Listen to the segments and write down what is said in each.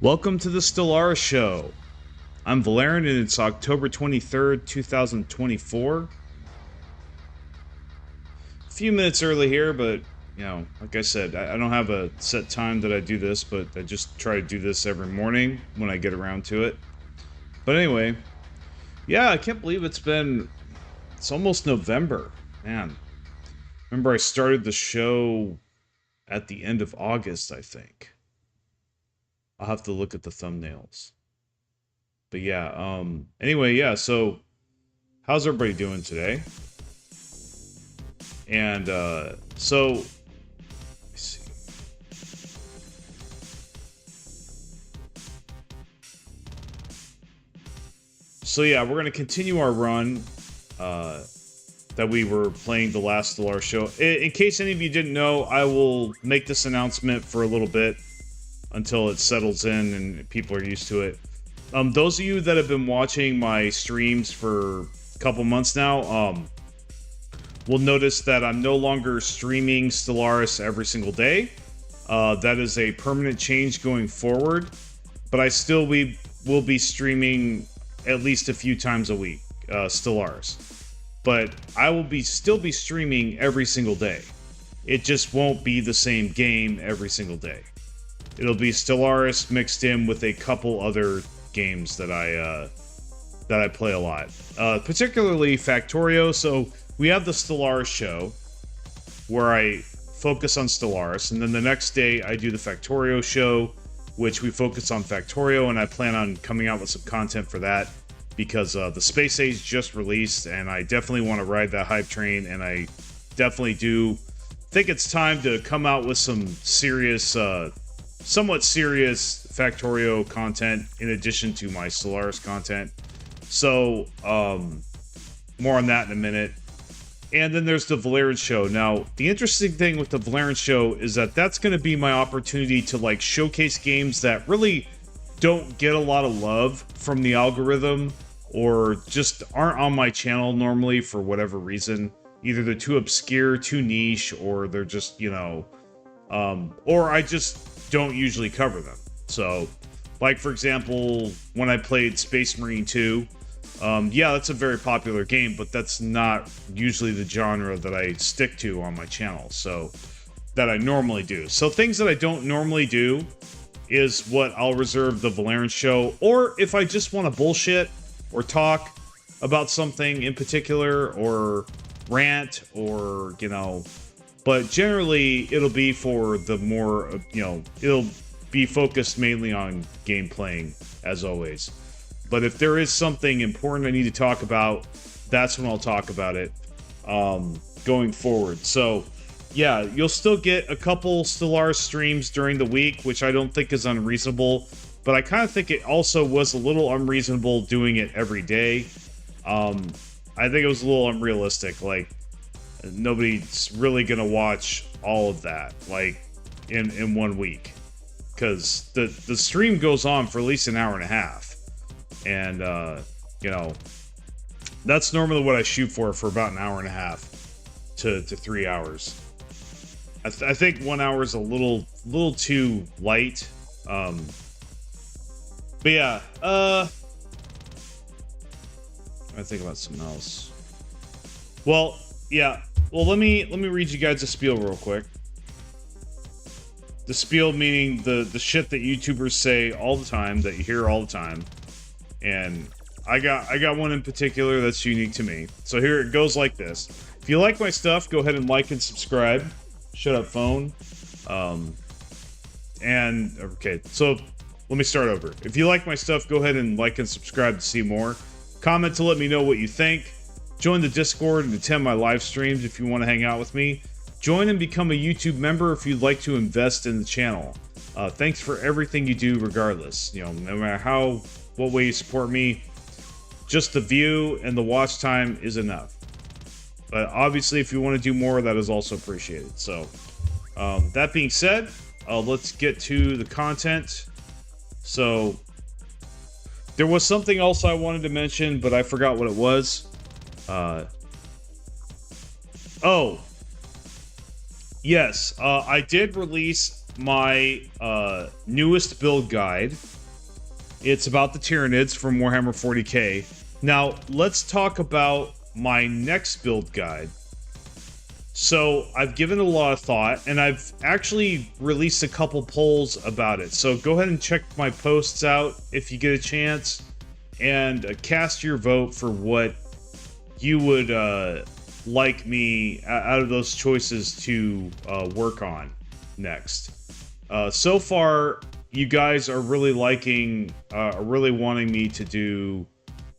Welcome to the Stellaris Show. I'm Volairen and it's October 23rd, 2024. A few minutes early here, but, you know, like I said, I don't have a set time that I do this, but I just try to do this every morning when I get around to it. But anyway, yeah, I can't believe it's almost November. Man, remember I started the show at the end of August, I think. I'll have to look at the thumbnails. But yeah, anyway, yeah, so how's everybody doing today? And so let me see. So yeah, we're gonna continue our run that we were playing the last Stellaris show. In case any of you didn't know, I will make this announcement for a little bit until it settles in and people are used to it. Those of you that have been watching my streams for a couple months now, will notice that I'm no longer streaming Stellaris every single day. That is a permanent change going forward, but I still will be streaming at least a few times a week, Stellaris. But I will still be streaming every single day. It just won't be the same game every single day. It'll be Stellaris mixed in with a couple other games that I play a lot, particularly Factorio. So we have the Stellaris show where I focus on Stellaris, and then the next day I do the Factorio show, which we focus on Factorio, and I plan on coming out with some content for that because the Space Age just released, and I definitely want to ride that hype train, and I definitely do think it's time to come out with some serious, somewhat serious Factorio content in addition to my Stellaris content. So, more on that in a minute. And then there's the Volairen show. Now, the interesting thing with the Volairen show is that that's going to be my opportunity to like showcase games that really don't get a lot of love from the algorithm or just aren't on my channel normally for whatever reason. Either they're too obscure, too niche, or they're just, you know, or I just don't usually cover them. So, like for example, when I played Space Marine 2, yeah, that's a very popular game, but that's not usually the genre that I stick to on my channel, so that I normally do. So things that I don't normally do is what I'll reserve the Volairen show, or if I just want to bullshit or talk about something in particular, or rant, or, you know, but generally it'll be for the more, you know, it'll be focused mainly on game playing, as always. But if there is something important I need to talk about, that's when I'll talk about it going forward. So, yeah, you'll still get a couple Stellaris streams during the week, which I don't think is unreasonable. But I kind of think it also was a little unreasonable doing it every day. I think it was a little unrealistic. Like, nobody's really going to watch all of that, like, in 1 week. Because the stream goes on for at least an hour and a half. And, you know, that's normally what I shoot for about an hour and a half to 3 hours. I think 1 hour is a little too light. But yeah, I think about something else. Well, yeah. Well, let me read you guys a spiel real quick. The spiel meaning the shit that YouTubers say all the time, that you hear all the time. And I got one in particular that's unique to me. So here it goes like this. If you like my stuff, go ahead and like and subscribe. Shut up, phone. And okay, so let me start over. If you like my stuff, go ahead and like and subscribe to see more. Comment to let me know what you think. Join the Discord and attend my live streams if you want to hang out with me. Join and become a YouTube member if you'd like to invest in the channel. Thanks for everything you do regardless. You know, no matter what way you support me, just the view and the watch time is enough. But obviously, if you want to do more, that is also appreciated. So, that being said, let's get to the content. So, There was something else I wanted to mention, but I forgot what it was. Oh, yes, I did release my newest build guide. It's about the Tyranids from Warhammer 40k. Now, let's talk about my next build guide. So, I've given it a lot of thought, and I've actually released a couple polls about it. So, go ahead and check my posts out if you get a chance, and cast your vote for what you would like me out of those choices to work on next. So far, you guys are really liking, really wanting me to do,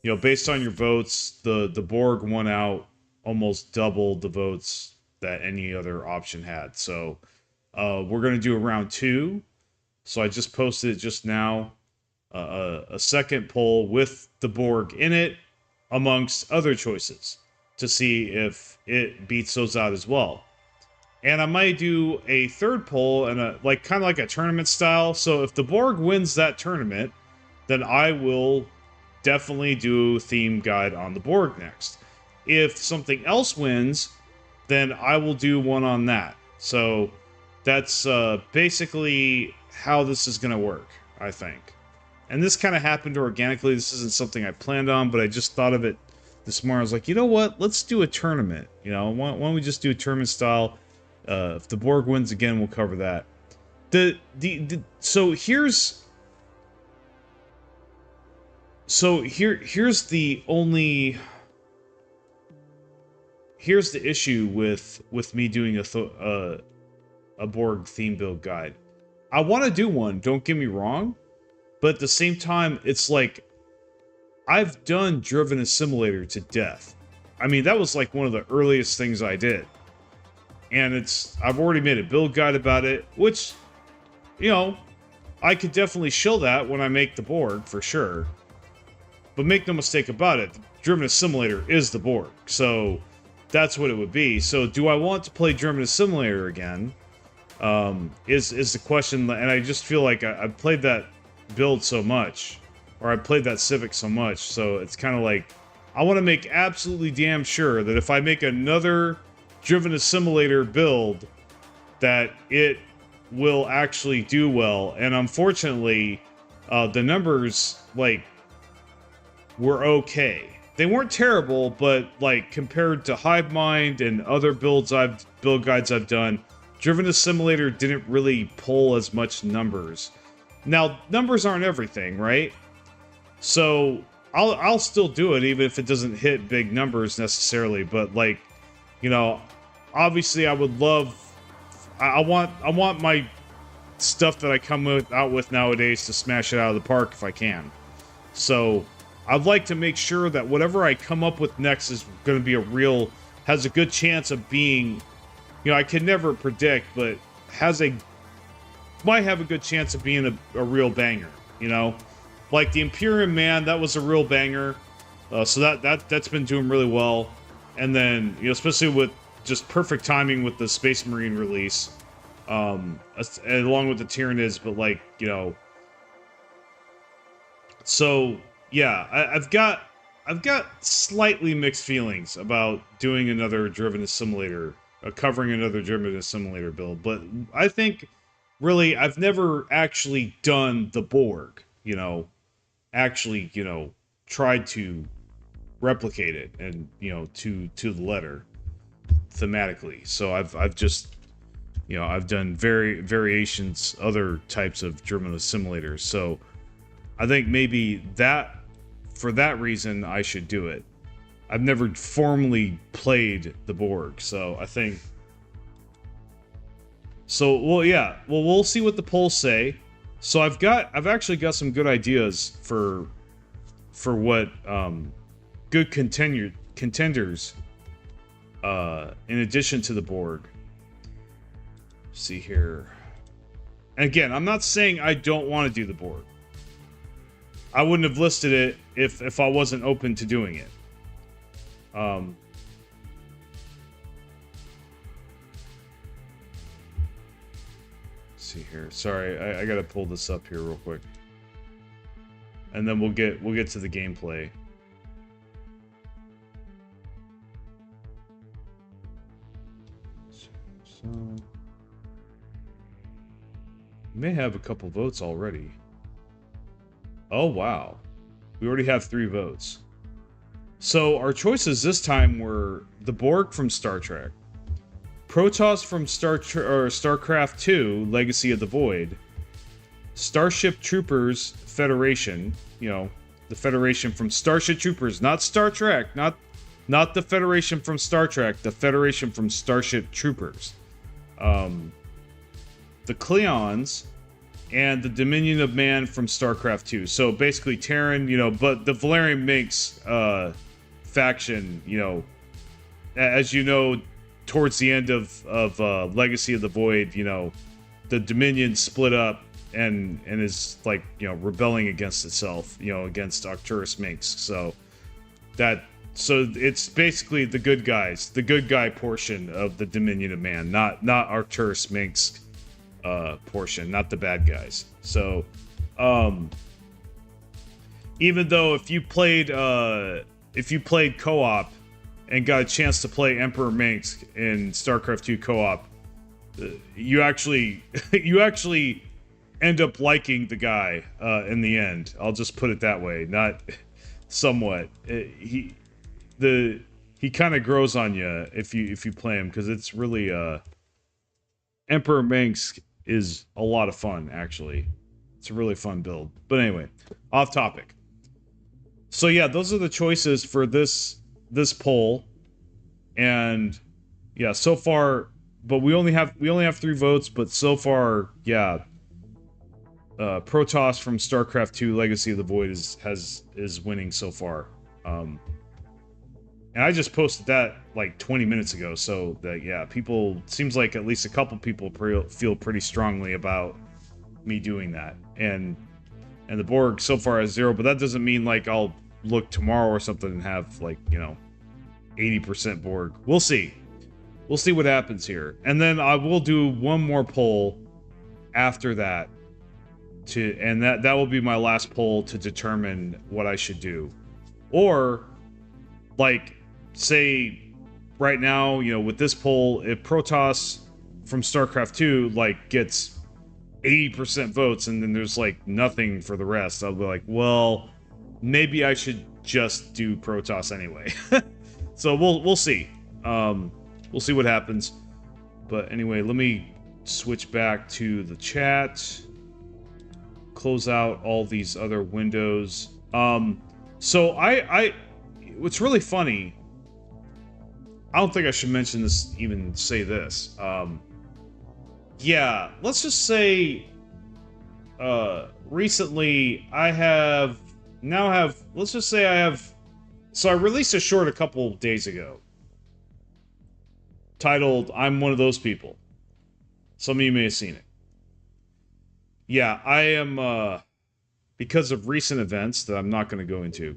you know, based on your votes, the Borg won out almost double the votes that any other option had. So we're going to do a round 2. So I just posted it just now, a second poll with the Borg in it amongst other choices to see if it beats those out as well. And I might do a third poll and kind of like a tournament style. So if the Borg wins that tournament, then I will definitely do a theme guide on the Borg next. If something else wins, then I will do one on that. So that's basically how this is going to work, I think. And this kind of happened organically. This isn't something I planned on, but I just thought of it this morning. I was like, you know what? Let's do a tournament. You know, why don't we just do a tournament style? If the Borg wins again, we'll cover that. So here's the issue with me doing a Borg theme build guide. I want to do one, don't get me wrong, but at the same time, it's like I've done Driven Assimilator to death. I mean, that was like one of the earliest things I did. And I've already made a build guide about it, which, you know, I could definitely show that when I make the Borg, for sure. But make no mistake about it, Driven Assimilator is the Borg, so that's what it would be. So do I want to play Driven Assimilator again? Is the question, and I just feel like I played that build so much, or I played that Civic so much, so it's kind of like, I want to make absolutely damn sure that if I make another Driven Assimilator build, that it will actually do well. And unfortunately, the numbers, like, were okay. They weren't terrible, but like compared to Hive Mind and other build guides I've done, Driven Assimilator didn't really pull as much numbers. Now, numbers aren't everything, right? So I'll still do it even if it doesn't hit big numbers necessarily, but like, you know, obviously I would love, I want my stuff that I come out with nowadays to smash it out of the park if I can. So I'd like to make sure that whatever I come up with next is going to be has a good chance of being, you know, I can never predict, but might have a good chance of being a real banger, you know? Like the Imperium Man, that was a real banger. So that's been doing really well. And then, you know, especially with just perfect timing with the Space Marine release, along with the Tyranids, but like, you know, so yeah, I've got slightly mixed feelings about doing another Driven Assimilator, covering another Driven Assimilator build, but I think really I've never actually done the Borg, you know, actually, you know, tried to replicate it and, you know, to the letter thematically. So I've just, you know, I've done variations, other types of Driven Assimilators. So I think maybe that, for that reason, I should do it. I've never formally played the Borg, so I think... So, well, yeah. Well, we'll see what the polls say. So I've actually got some good ideas for what good contenders in addition to the Borg. Let's see here. And again, I'm not saying I don't want to do the Borg. I wouldn't have listed it if I wasn't open to doing it. Let's see here. Sorry, I gotta pull this up here real quick. and then we'll get to the gameplay. So may have a couple votes already. Oh wow, we already have 3 votes. So our choices this time were the Borg from Star Trek, Protoss from StarCraft 2: Legacy of the Void, Starship Troopers Federation, you know, the Federation from Starship Troopers, not Star Trek, not the Federation from Star Trek, the Federation from Starship Troopers. The Cleons, and the Dominion of Man from StarCraft 2. So basically Terran, you know, but the Volairen makes faction, you know, as you know, towards the end of Legacy of the Void, you know, the Dominion split up and is like, you know, rebelling against itself, you know, against Arcturus Minx. So it's basically the good guys, the good guy portion of the Dominion of Man, not Arcturus Minx portion, not the bad guys. So even though if you played co-op and got a chance to play Emperor Minx in StarCraft 2 co-op, you actually end up liking the guy in the end. I'll just put it that way. Not somewhat. He kind of grows on you if you play him, because it's really Emperor Minx is a lot of fun, actually. It's a really fun build. But anyway, off topic. So yeah, those are the choices for this poll. And yeah, so far, but we only have 3 votes, but so far, yeah, Protoss from StarCraft 2 Legacy of the Void is winning so far. And I just posted that like 20 minutes ago, so that, yeah, seems like at least a couple people feel pretty strongly about me doing that. And the Borg so far has 0, but that doesn't mean like I'll look tomorrow or something and have like, you know, 80% Borg. We'll see. We'll see what happens here. And then I will do one more poll after that and that will be my last poll to determine what I should do. Or like, say right now, you know, with this poll, if Protoss from StarCraft 2 like gets 80% votes and then there's like nothing for the rest, I'll be like, well, maybe I should just do Protoss anyway. So we'll see. We'll see what happens. But anyway, let me switch back to the chat. Close out all these other windows. So what's really funny, I don't think I should mention this, even say this. Yeah, let's just say recently so I released a short a couple days ago titled "I'm One of Those People." Some of you may have seen it. Yeah, I am, because of recent events that I'm not going to go into,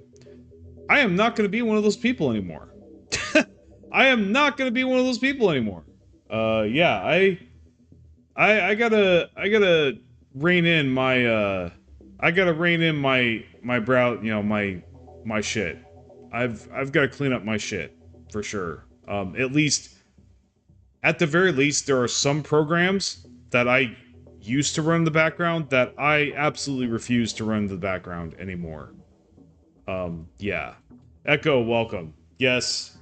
I am not going to be one of those people anymore. I am not going to be one of those people anymore. Yeah, I gotta rein in my, my brow, you know, my shit. I've got to clean up my shit, for sure. At the very least, there are some programs that I used to run in the background that I absolutely refuse to run in the background anymore. Yeah. Echo, welcome. Yes.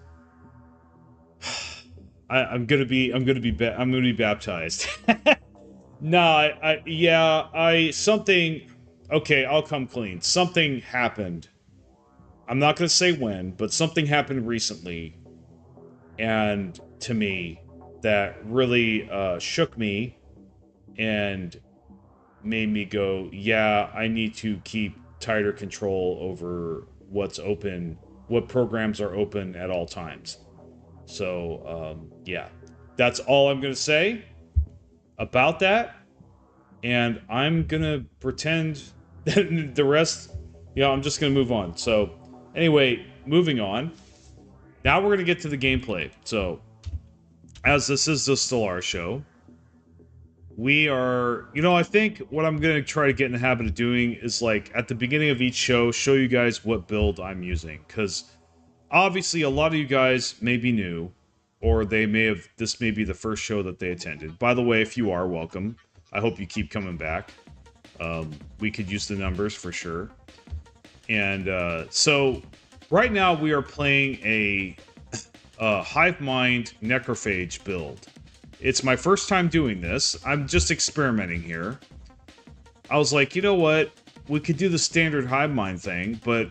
I'm gonna be baptized. Okay, I'll come clean. Something happened. I'm not gonna say when, but something happened recently, and to me, that really shook me and made me go, yeah, I need to keep tighter control over what's open, what programs are open at all times. So, yeah, that's all I'm going to say about that. And I'm going to pretend that the rest, I'm just going to move on. So, anyway, moving on. Now we're going to get to the gameplay. So, as this is the Stellaris Show, we are, you know, I think what I'm going to try to get in the habit of doing is, like, at the beginning of each show, show you guys what build I'm using. Because obviously a lot of you guys may be new, or this may be the first show that they attended. By the way, if you are, welcome. I hope you keep coming back. We could use the numbers for sure. And so right now we are playing a hive mind necrophage build. It's my first time doing this. I'm just experimenting here. I was like, you know what? We could do the standard hive mind thing, but,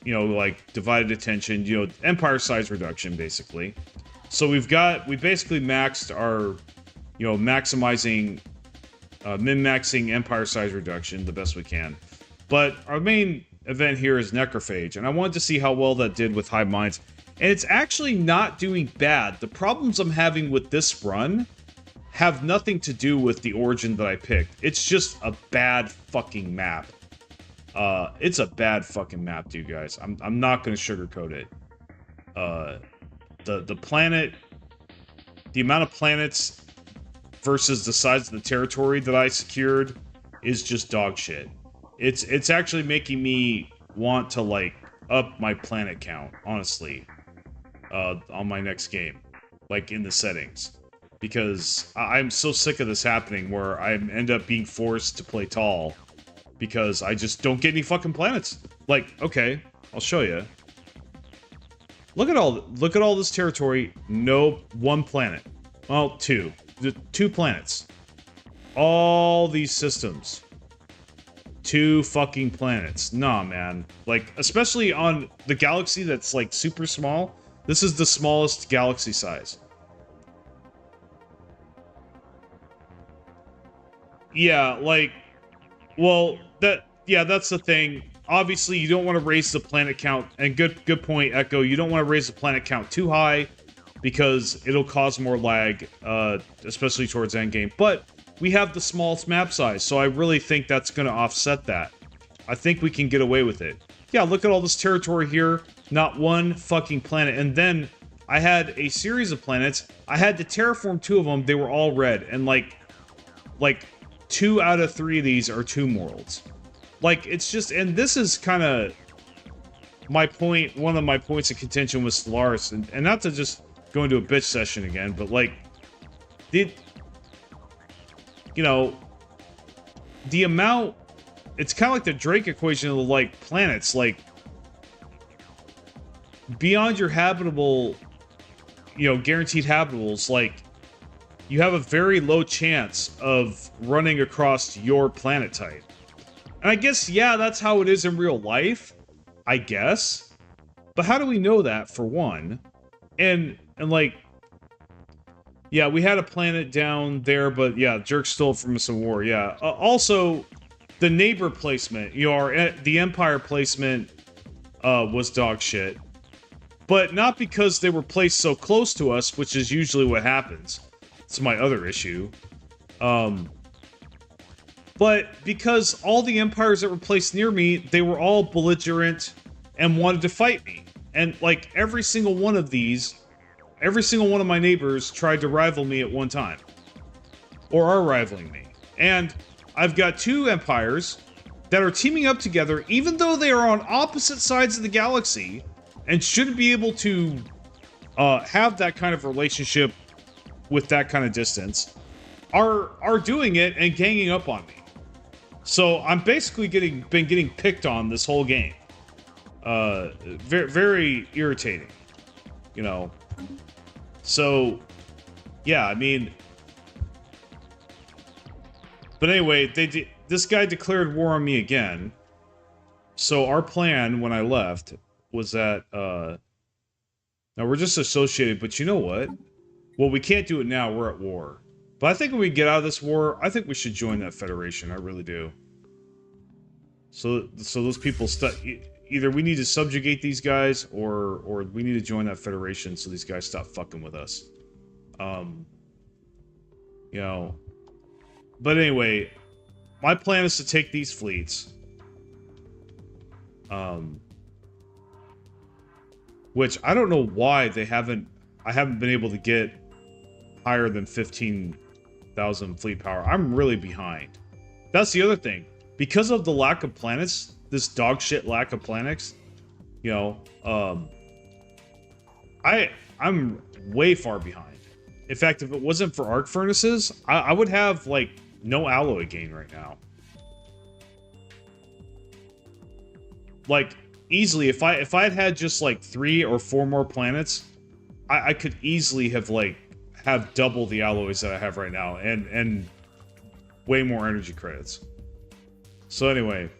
you know, like divided attention, you know, empire size reduction, basically. So we basically maxed our, you know, maximizing, min-maxing empire size reduction the best we can. But our main event here is necrophage, and I wanted to see how well that did with hive minds. And it's actually not doing bad. The problems I'm having with this run have nothing to do with the origin that I picked. It's just a bad fucking map. It's a bad fucking map, dude, guys. I'm not gonna sugarcoat it. The planet, the amount of planets versus the size of the territory that I secured is just dog shit. It's actually making me want to, like, up my planet count, honestly, on my next game, like in the settings, because I'm so sick of this happening where I end up being forced to play tall because I just don't get any fucking planets. Like, okay, I'll show you. Look at all this territory. No, one planet. Well, two planets. All these systems. 2 fucking planets. Nah, man. Like, especially on the galaxy that's, like, super small. This is the smallest galaxy size. Yeah, like, well, that's the thing. Obviously, you don't want to raise the planet count, and good point, Echo. You don't want to raise the planet count too high, because it'll cause more lag, especially towards endgame. But we have the smallest map size, so I really think that's going to offset that. I think we can get away with it. Yeah, look at all this territory here. Not one fucking planet. And then I had a series of planets. I had to terraform 2 of them. They were all red. And like 2 out of 3 of these are tomb worlds. Like, it's just... And this is kind of my point. One of my points of contention with Stellaris. And not to just go into a bitch session again, but, like... You know, the amount... It's kind of like the Drake equation of, like, planets. Like, beyond your habitable, you know, guaranteed habitables, like, you have a very low chance of running across your planet type. And I guess, yeah, that's how it is in real life, I guess. But how do we know that, for one? And like... Yeah, we had a planet down there, but yeah, Jerk stole from us in war, yeah. Also, the neighbor placement, you know, the Empire placement was dog shit. But not because they were placed so close to us, which is usually what happens. It's my other issue. But because all the Empires that were placed near me, they were all belligerent and wanted to fight me. And, like, every single one of these... Every single one of my neighbors tried to rival me at one time. Or are rivaling me. And I've got 2 empires that are teaming up together, even though they are on opposite sides of the galaxy, and shouldn't be able to have that kind of relationship with that kind of distance, are doing it and ganging up on me. So I'm basically been getting picked on this whole game. Very, very irritating. You know. So, yeah, I mean... But anyway, this guy declared war on me again. So our plan, when I left, was that, now we're just associated, but you know what? Well, we can't do it now, we're at war. But I think when we get out of this war, I think we should join that federation, I really do. So those people either we need to subjugate these guys, or we need to join that federation so these guys stop fucking with us. You know. But anyway, my plan is to take these fleets. Which I don't know why I haven't been able to get higher than 15 1,000 fleet power. I'm really behind. That's the other thing. Because of the lack of planets, this dog shit lack of planets, you know, I'm way far behind. In fact, if it wasn't for arc furnaces, I would have, like, no alloy gain right now. Like, easily, if I had just, like, 3 or 4 more planets, I could easily have, like, have double the alloys that I have right now, and way more energy credits. So anyway.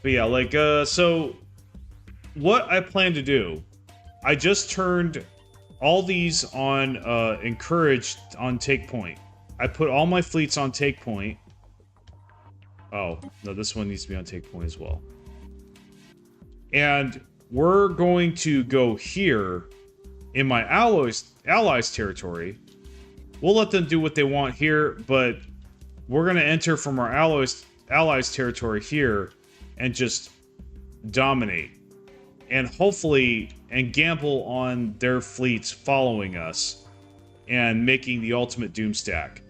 But yeah, like, so, what I plan to do, I just turned all these on, encouraged on take point. I put all my fleets on take point. Oh, no, this one needs to be on take point as well. And we're going to go here in my allies territory. We'll let them do what they want here, but we're going to enter from our allies territory here and just dominate. And hopefully, and gamble on their fleets following us and making the ultimate doom stack.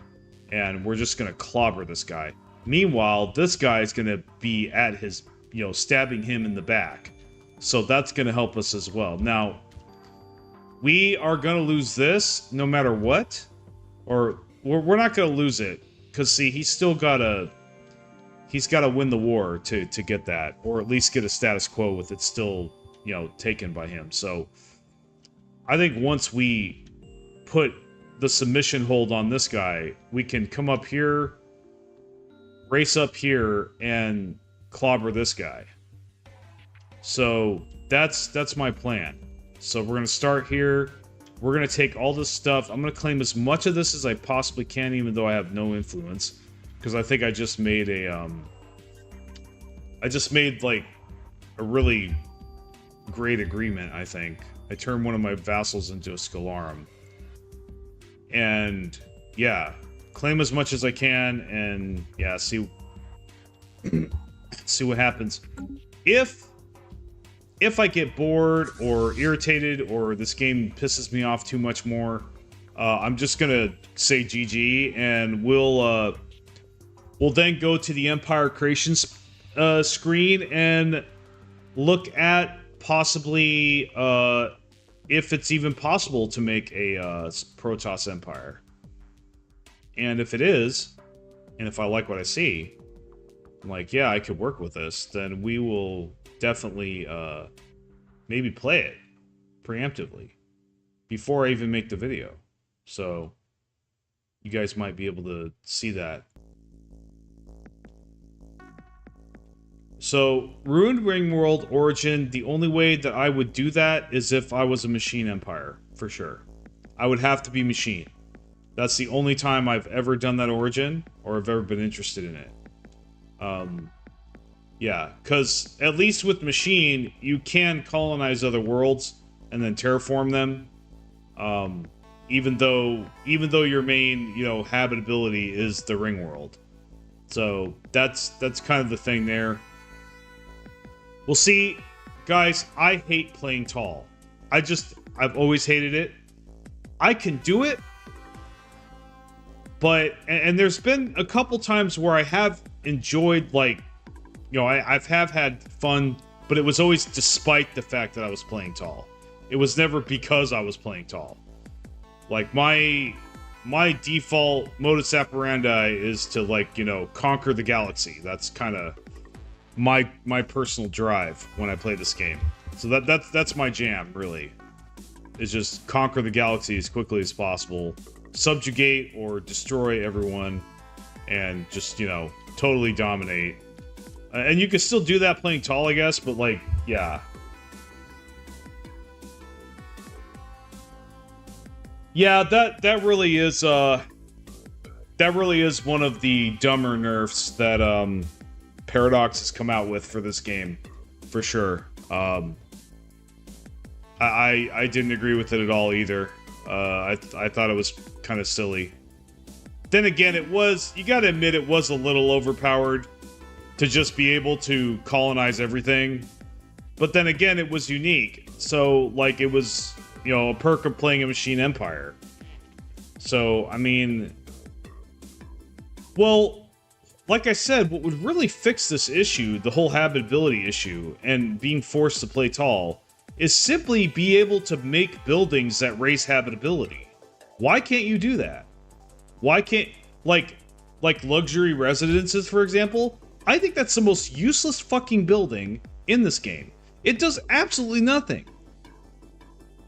And we're just going to clobber this guy. Meanwhile, this guy is going to be at his, you know, stabbing him in the back. So that's going to help us as well. Now, we are going to lose this no matter what. Or we're not going to lose it. Because, see, he's got to win the war to get that. Or at least get a status quo with it still, you know, taken by him. So I think once we put the submission hold on this guy, we can come up here, race up here, and clobber this guy. So that's my plan. So we're gonna start here. We're gonna take all this stuff. I'm gonna claim as much of this as I possibly can, even though I have no influence, because I think I just made a like a really great agreement. I think I turned one of my vassals into a Stellaris. And yeah, claim as much as I can, and yeah, see what happens. If I get bored or irritated or this game pisses me off too much more, I'm just gonna say GG, and we'll then go to the Empire Creations screen and look at possibly if it's even possible to make a Protoss Empire. And if it is, and if I like what I see, I'm like, yeah, I could work with this, then we will definitely maybe play it preemptively before I even make the video. So you guys might be able to see that. So, Ruined Ringworld Origin, the only way that I would do that is if I was a Machine Empire, for sure. I would have to be Machine. That's the only time I've ever done that Origin, or have ever been interested in it. Yeah, because at least with Machine, you can colonize other worlds and then terraform them. Even though your main, you know, habitability is the ring world. So that's kind of the thing there. We'll see. Guys, I hate playing tall. I've always hated it. I can do it, but, and there's been a couple times where I have enjoyed, like, you know, I've had fun, but it was always despite the fact that I was playing tall. It was never because I was playing tall. Like, my default modus operandi is to, like, you know, conquer the galaxy. That's kind of my personal drive when I play this game. So that's my jam, really. Is just conquer the galaxy as quickly as possible, subjugate or destroy everyone, and just, you know, totally dominate. And you can still do that playing tall, I guess, but, like, yeah. Yeah, that really is one of the dumber nerfs that Paradox has come out with for this game, for sure. I didn't agree with it at all either. I thought it was kind of silly. Then again, you gotta admit, it was a little overpowered to just be able to colonize everything. But then again, it was unique. So, like, it was, you know, a perk of playing a Machine Empire. So, I mean, Well, like I said, what would really fix this issue, the whole habitability issue, and being forced to play tall, is simply be able to make buildings that raise habitability. Why can't you do that? Why can't, like luxury residences, for example? I think that's the most useless fucking building in this game. It does absolutely nothing.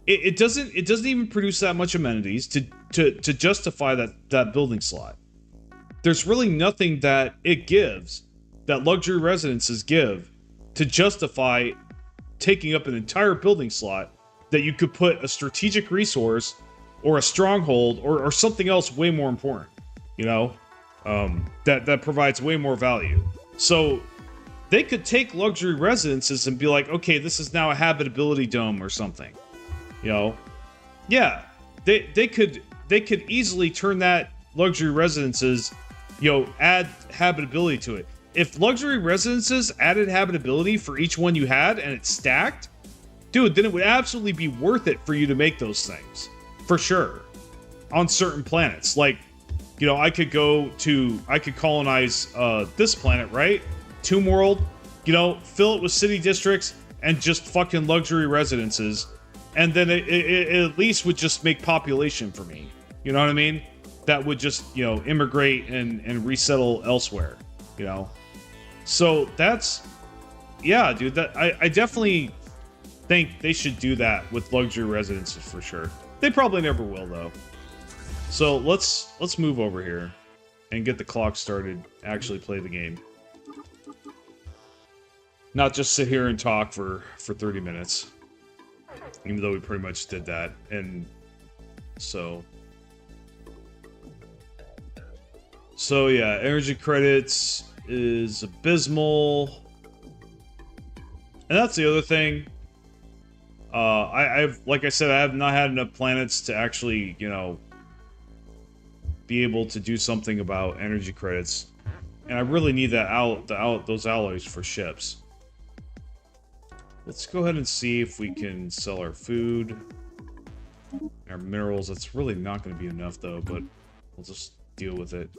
It doesn't even produce that much amenities to justify that building slot. There's really nothing that it gives, that luxury residences give, to justify taking up an entire building slot that you could put a strategic resource or a stronghold or something else way more important, you know, that provides way more value. So they could take luxury residences and be like, okay, this is now a habitability dome or something, you know. Yeah, they could easily turn that luxury residences, you know, add habitability to it. If luxury residences added habitability for each one you had and it's stacked, dude, then it would absolutely be worth it for you to make those things. For sure. On certain planets. Like, you know, I could colonize this planet, right? Tomb World, you know, fill it with city districts and just fucking luxury residences. And then it at least would just make population for me. You know what I mean? That would just, you know, immigrate and resettle elsewhere, you know? So that's, yeah, dude, that I definitely think they should do that with luxury residences for sure. They probably never will, though. So let's move over here and get the clock started, actually play the game. Not just sit here and talk for 30 minutes. Even though we pretty much did that. And so yeah, energy credits is abysmal. And that's the other thing. I've, like I said, I have not had enough planets to actually, you know, be able to do something about energy credits. And I really need those alloys for ships. Let's go ahead and see if we can sell our food. Our minerals, that's really not going to be enough though, but we'll just deal with it.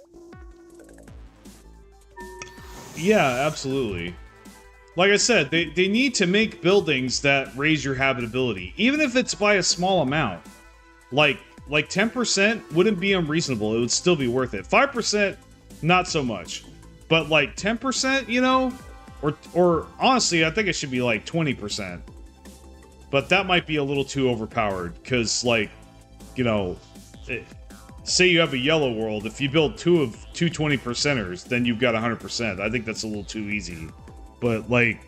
Yeah, absolutely. Like I said, they need to make buildings that raise your habitability, even if it's by a small amount. Like 10% wouldn't be unreasonable. It would still be worth it. 5%, not so much. But like 10%, you know, or honestly, I think it should be like 20%. But that might be a little too overpowered because, like, you know, say you have a yellow world. If you build two 20%ers, then you've got 100%. I think that's a little too easy. But, like,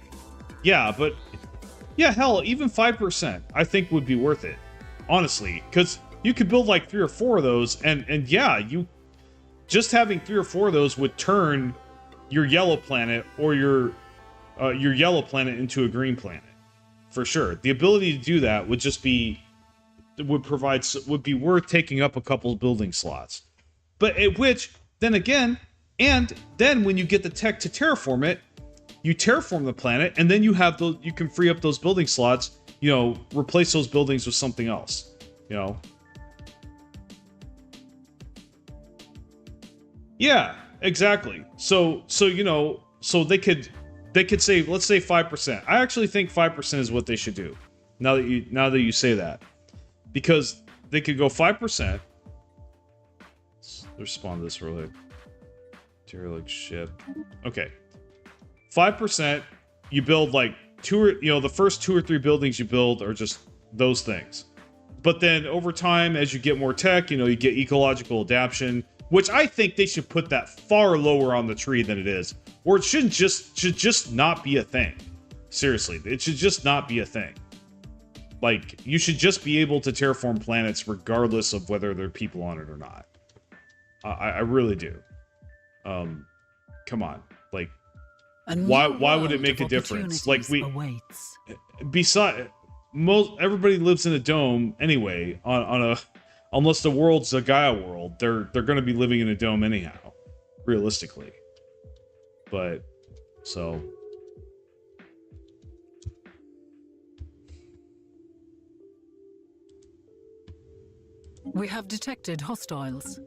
yeah, hell, even 5% I think would be worth it, honestly, because you could build like 3 or 4 of those, and yeah, you just having 3 or 4 of those would turn your yellow planet or your yellow planet into a green planet, for sure. The ability to do that would just be would be worth taking up a couple building slots, but which then again, and then when you get the tech to terraform it. You terraform the planet, and then you have those. You can free up those building slots. You know, replace those buildings with something else. You know. Yeah, exactly. So you know, so they could say, let's say 5%. I actually think 5% is what they should do. Now that you say that, because they could go 5%. Let's respond to this real quick. Derelict ship. Okay. 5%, you build like the first 2 or 3 buildings you build are just those things. But then over time, as you get more tech, you know, you get ecological adaptation, which I think they should put that far lower on the tree than it is. Or it should just not be a thing. Seriously, it should just not be a thing. Like, you should just be able to terraform planets regardless of whether there are people on it or not. I really do. Come on, like, why would it make a difference? Like, everybody lives in a dome anyway. Unless the world's a Gaia world, they're going to be living in a dome anyhow, realistically. But so. We have detected hostiles.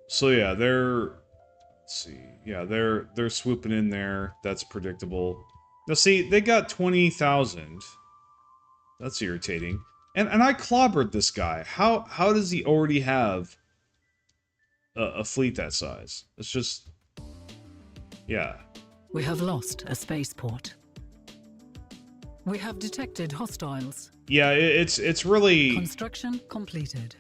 So yeah, let's see. Yeah, they're swooping in there. That's predictable. Now see, they got 20,000. That's irritating. And I clobbered this guy. How does he already have a fleet that size? It's just, yeah. We have lost a spaceport. We have detected hostiles. Yeah, it's really Construction completed.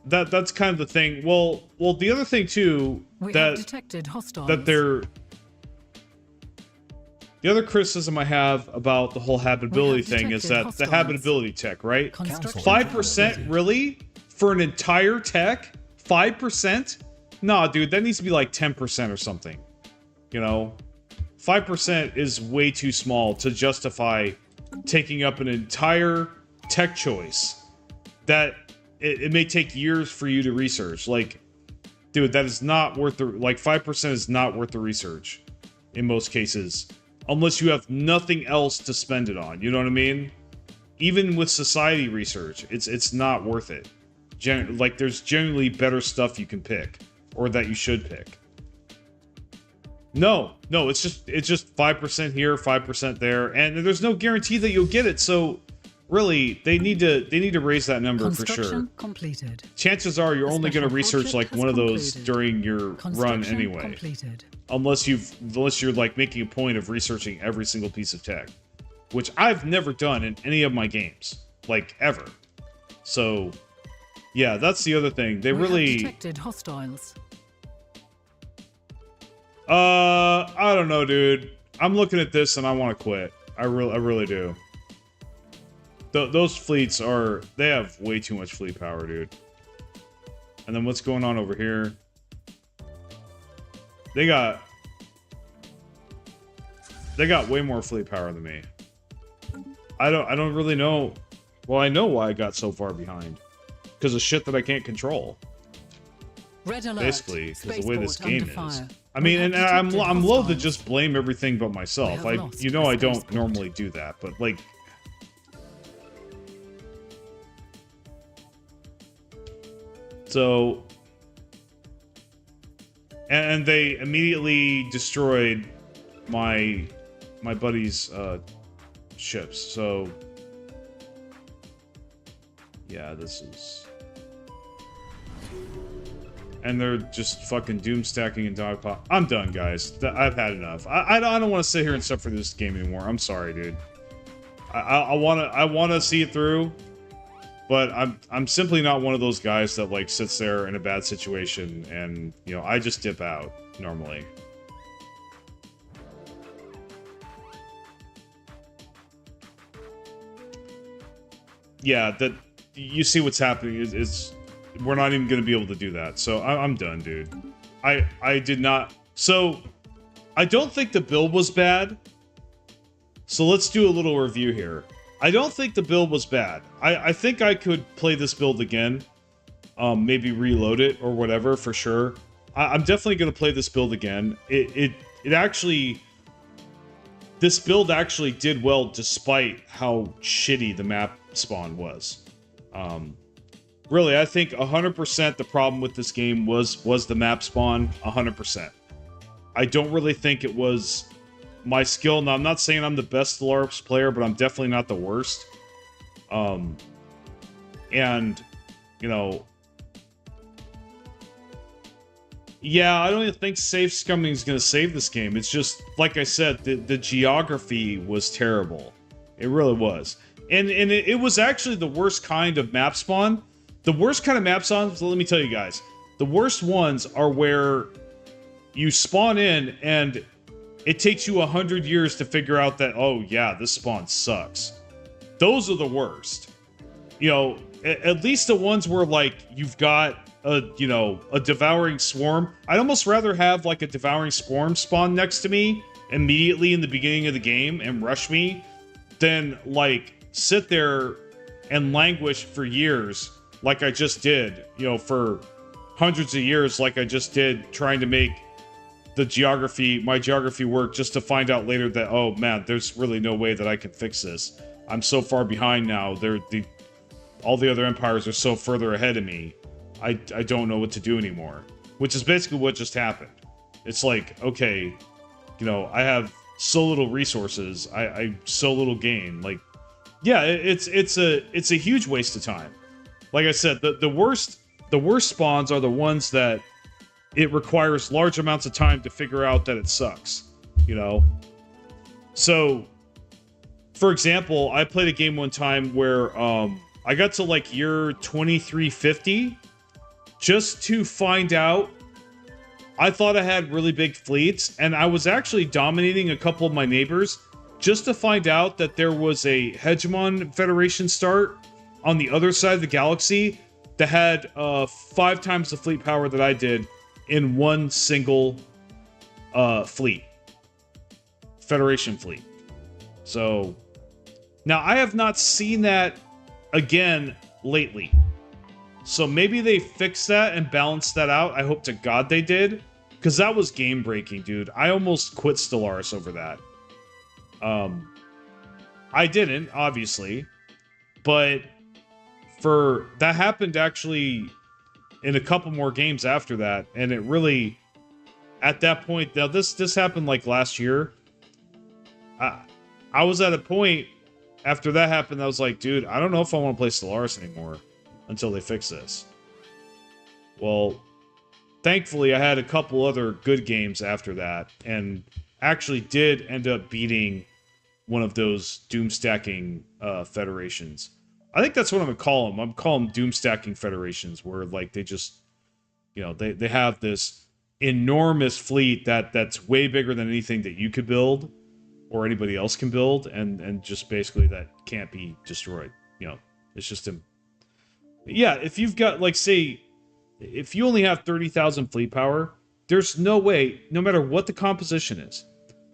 That's kind of the thing. Well, the other thing too We have detected hostiles. that they're the other criticism I have about the whole habitability thing is that hostiles. the habitability tech, right? 5% completed. really for an entire tech? 5%? Nah, dude, that needs to be like 10% or something. You know, 5% is way too small to justify taking up an entire tech choice that it may take years for you to research. Like, dude, that is not worth the, like, 5% is not worth the research in most cases, unless you have nothing else to spend it on. You know what I mean? Even with society research, it's not worth it. Like, there's generally better stuff you can pick, or that you should pick. No, it's just 5% here, 5% there, and there's no guarantee that you'll get it. So really, they need to raise that number for sure. Completed. Chances are you're only going to research like one of those during your run anyway. Completed. Unless you're like making a point of researching every single piece of tech, which I've never done in any of my games, like ever. So yeah, that's the other thing. They really detected hostiles. I don't know, dude. I'm looking at this and I want to quit. I really do. Those fleets they have way too much fleet power, dude. And then what's going on over here? They got way more fleet power than me. I don't really know. Well, I know why I got so far behind. Because of shit that I can't control. Red alert. Basically, because the way this game is. Fire. I mean, and I'm loath to just blame everything but myself. I don't normally do that, but like. So, and they immediately destroyed my buddy's ships. So, yeah, this is. And they're just fucking doom stacking and dogpile. I'm done, guys. I've had enough. I don't want to sit here and suffer this game anymore. I'm sorry, dude. I wanna see it through, but I'm simply not one of those guys that like sits there in a bad situation and I just dip out normally. Yeah, that you see what's happening is we're not even going to be able to do that. So I'm done, dude. I did not. So I don't think the build was bad. So let's do a little review here. I don't think the build was bad. I think I could play this build again. Maybe reload it or whatever for sure. I'm definitely going to play this build again. It actually... This build actually did well despite how shitty the map spawn was. Really, I think 100% the problem with this game was the map spawn, 100%. I don't really think it was my skill. Now, I'm not saying I'm the best Stellaris player, but I'm definitely not the worst. And, yeah, I don't even think safe scumming is going to save this game. It's just, like I said, the geography was terrible. It really was. And it was actually the worst kind of map spawn. The worst kind of map spawns, let me tell you guys, the worst ones are where you spawn in and it takes you 100 years to figure out that, oh yeah, this spawn sucks. Those are the worst. At least the ones where like you've got a devouring swarm. I'd almost rather have like a devouring swarm spawn next to me immediately in the beginning of the game and rush me than like sit there and languish for years like I just did, for hundreds of years like I just did trying to make my geography work just to find out later that, oh man, there's really no way that I can fix this. I'm so far behind now. All the other empires are so further ahead of me. I don't know what to do anymore. which is basically what just happened. It's like, okay, you know, I have so little resources, I so little gain. Like, yeah, it's a huge waste of time. Like I said, the worst spawns are the ones that it requires large amounts of time to figure out that it sucks, you know? So, for example, I played a game one time where I got to like year 2350 just to find out. I thought I had really big fleets, and I was actually dominating a couple of my neighbors just to find out that there was a Hegemon Federation start on the other side of the galaxy that had 5 times the fleet power that I did in one single fleet. Federation fleet. So, now I have not seen that again lately. So maybe they fixed that and balanced that out. I hope to God they did. Because that was game breaking, dude. I almost quit Stellaris over that. I didn't, obviously. But that happened actually in a couple more games after that. And it really, at that point, now this happened like last year. I was at a point after that happened, I was like, dude, I don't know if I want to play Stellaris anymore until they fix this. Well, thankfully, I had a couple other good games after that, and actually did end up beating one of those doom stacking federations. I think that's what I'm gonna call them. I'm calling them doom stacking federations, where like they just, you know, they have this enormous fleet that's way bigger than anything that you could build or anybody else can build, and just basically that can't be destroyed. You know, it's just yeah. If you've got, like, say, if you only have 30,000 fleet power, there's no way, no matter what the composition is,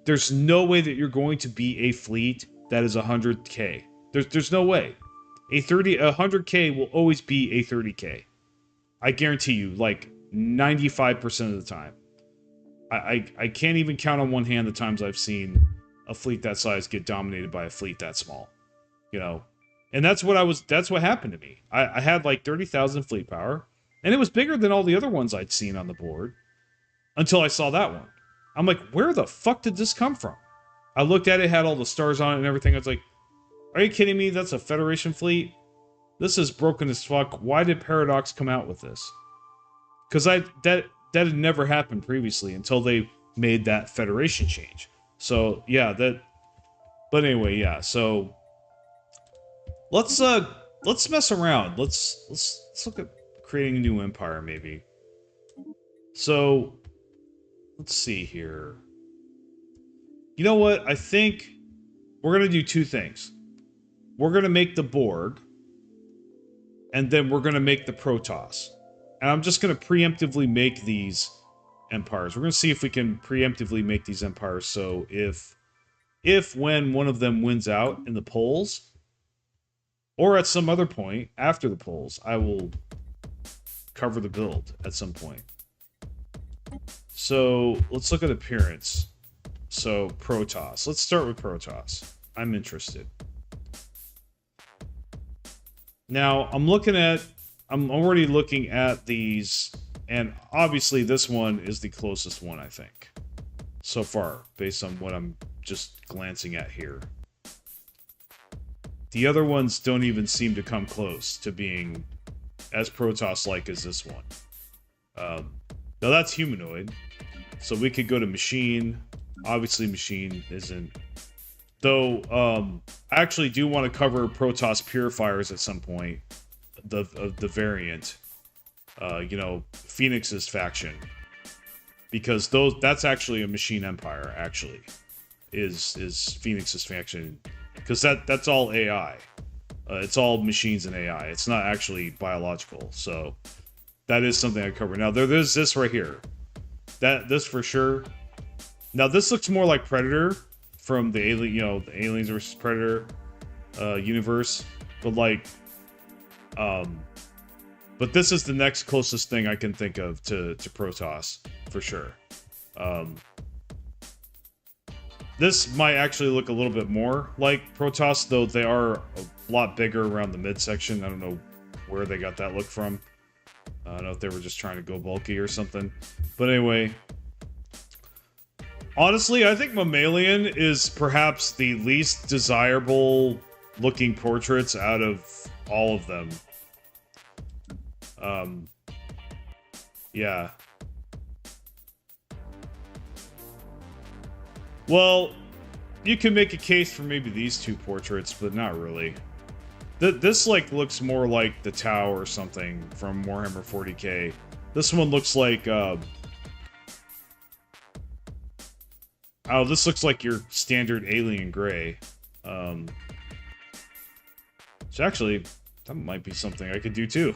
there's no way that you're going to be a fleet that is 100k. There's no way. A 100k will always be a 30k. I guarantee you, like 95% of the time. I can't even count on one hand the times I've seen a fleet that size get dominated by a fleet that small. You know? And that's what happened to me. I had like 30,000 fleet power, and it was bigger than all the other ones I'd seen on the board until I saw that one. I'm like, where the fuck did this come from? I looked at it, had all the stars on it and everything. I was like, are you kidding me? That's a Federation fleet? This is broken as fuck. Why did Paradox come out with this? Because that had never happened previously until they made that Federation change. So yeah, but anyway, yeah. So let's mess around. Let's look at creating a new empire, maybe. So let's see here. You know what? I think we're gonna do two things. We're gonna make the Borg, and then we're gonna make the Protoss. And I'm just gonna preemptively make these empires. We're gonna see if we can preemptively make these empires. So when one of them wins out in the polls, or at some other point after the polls, I will cover the build at some point. So let's look at appearance. So Protoss. Let's start with Protoss. I'm interested. Now I'm already looking at these, and obviously this one is the closest one, I think, so far, based on what I'm just glancing at here. The other ones don't even seem to come close to being as Protoss-like as this one. Now that's humanoid, so we could go to machine. Obviously machine isn't. Though, I actually do want to cover Protoss Purifiers at some point. The variant. You know, Phoenix's faction. Because that's actually a machine empire, actually. Is Phoenix's faction. Because that's all AI. It's all machines and AI. It's not actually biological. So, that is something I cover. Now, there's this right here. This for sure. Now, this looks more like Predator from the alien, you know, the Aliens versus Predator universe. But like, but this is the next closest thing I can think of to Protoss for sure. This might actually look a little bit more like Protoss, though they are a lot bigger around the midsection. I don't know where they got that look from. I don't know if they were just trying to go bulky or something. But anyway. Honestly, I think Mammalian is perhaps the least desirable looking portraits out of all of them. Yeah. Well, you can make a case for maybe these two portraits, but not really. This, like, looks more like the Tau or something from Warhammer 40k. This one looks like, oh, this looks like your standard alien gray. Which actually, that might be something I could do too.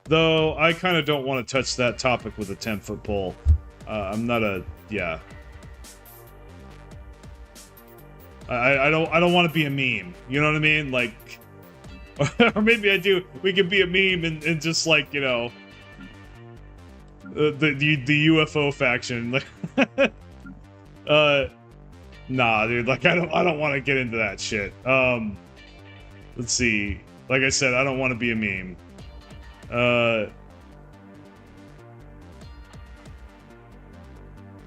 Though, I kind of don't want to touch that topic with a 10-foot pole. I'm not a... yeah. I don't want to be a meme. You know what I mean? Like... or maybe I do. We could be a meme and just, like, you know... the UFO faction. Nah, dude, like, I don't want to get into that shit. Let's see. Like I said, I don't want to be a meme.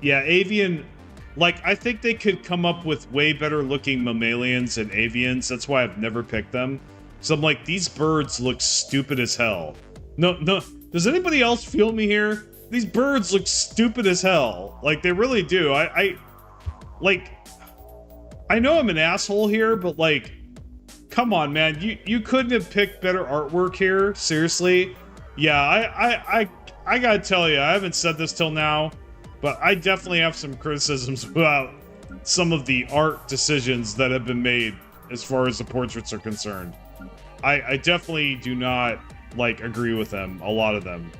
Yeah, Avian, like, I think they could come up with way better looking mammalians and avians. That's why I've never picked them. So I'm like, these birds look stupid as hell. No, does anybody else feel me here? These birds look stupid as hell. Like, they really do. Like, I know I'm an asshole here, but, like, come on, man. You couldn't have picked better artwork here. Seriously. Yeah, I gotta tell you, I haven't said this till now, but I definitely have some criticisms about some of the art decisions that have been made as far as the portraits are concerned. I definitely do not, like, agree with them. A lot of them.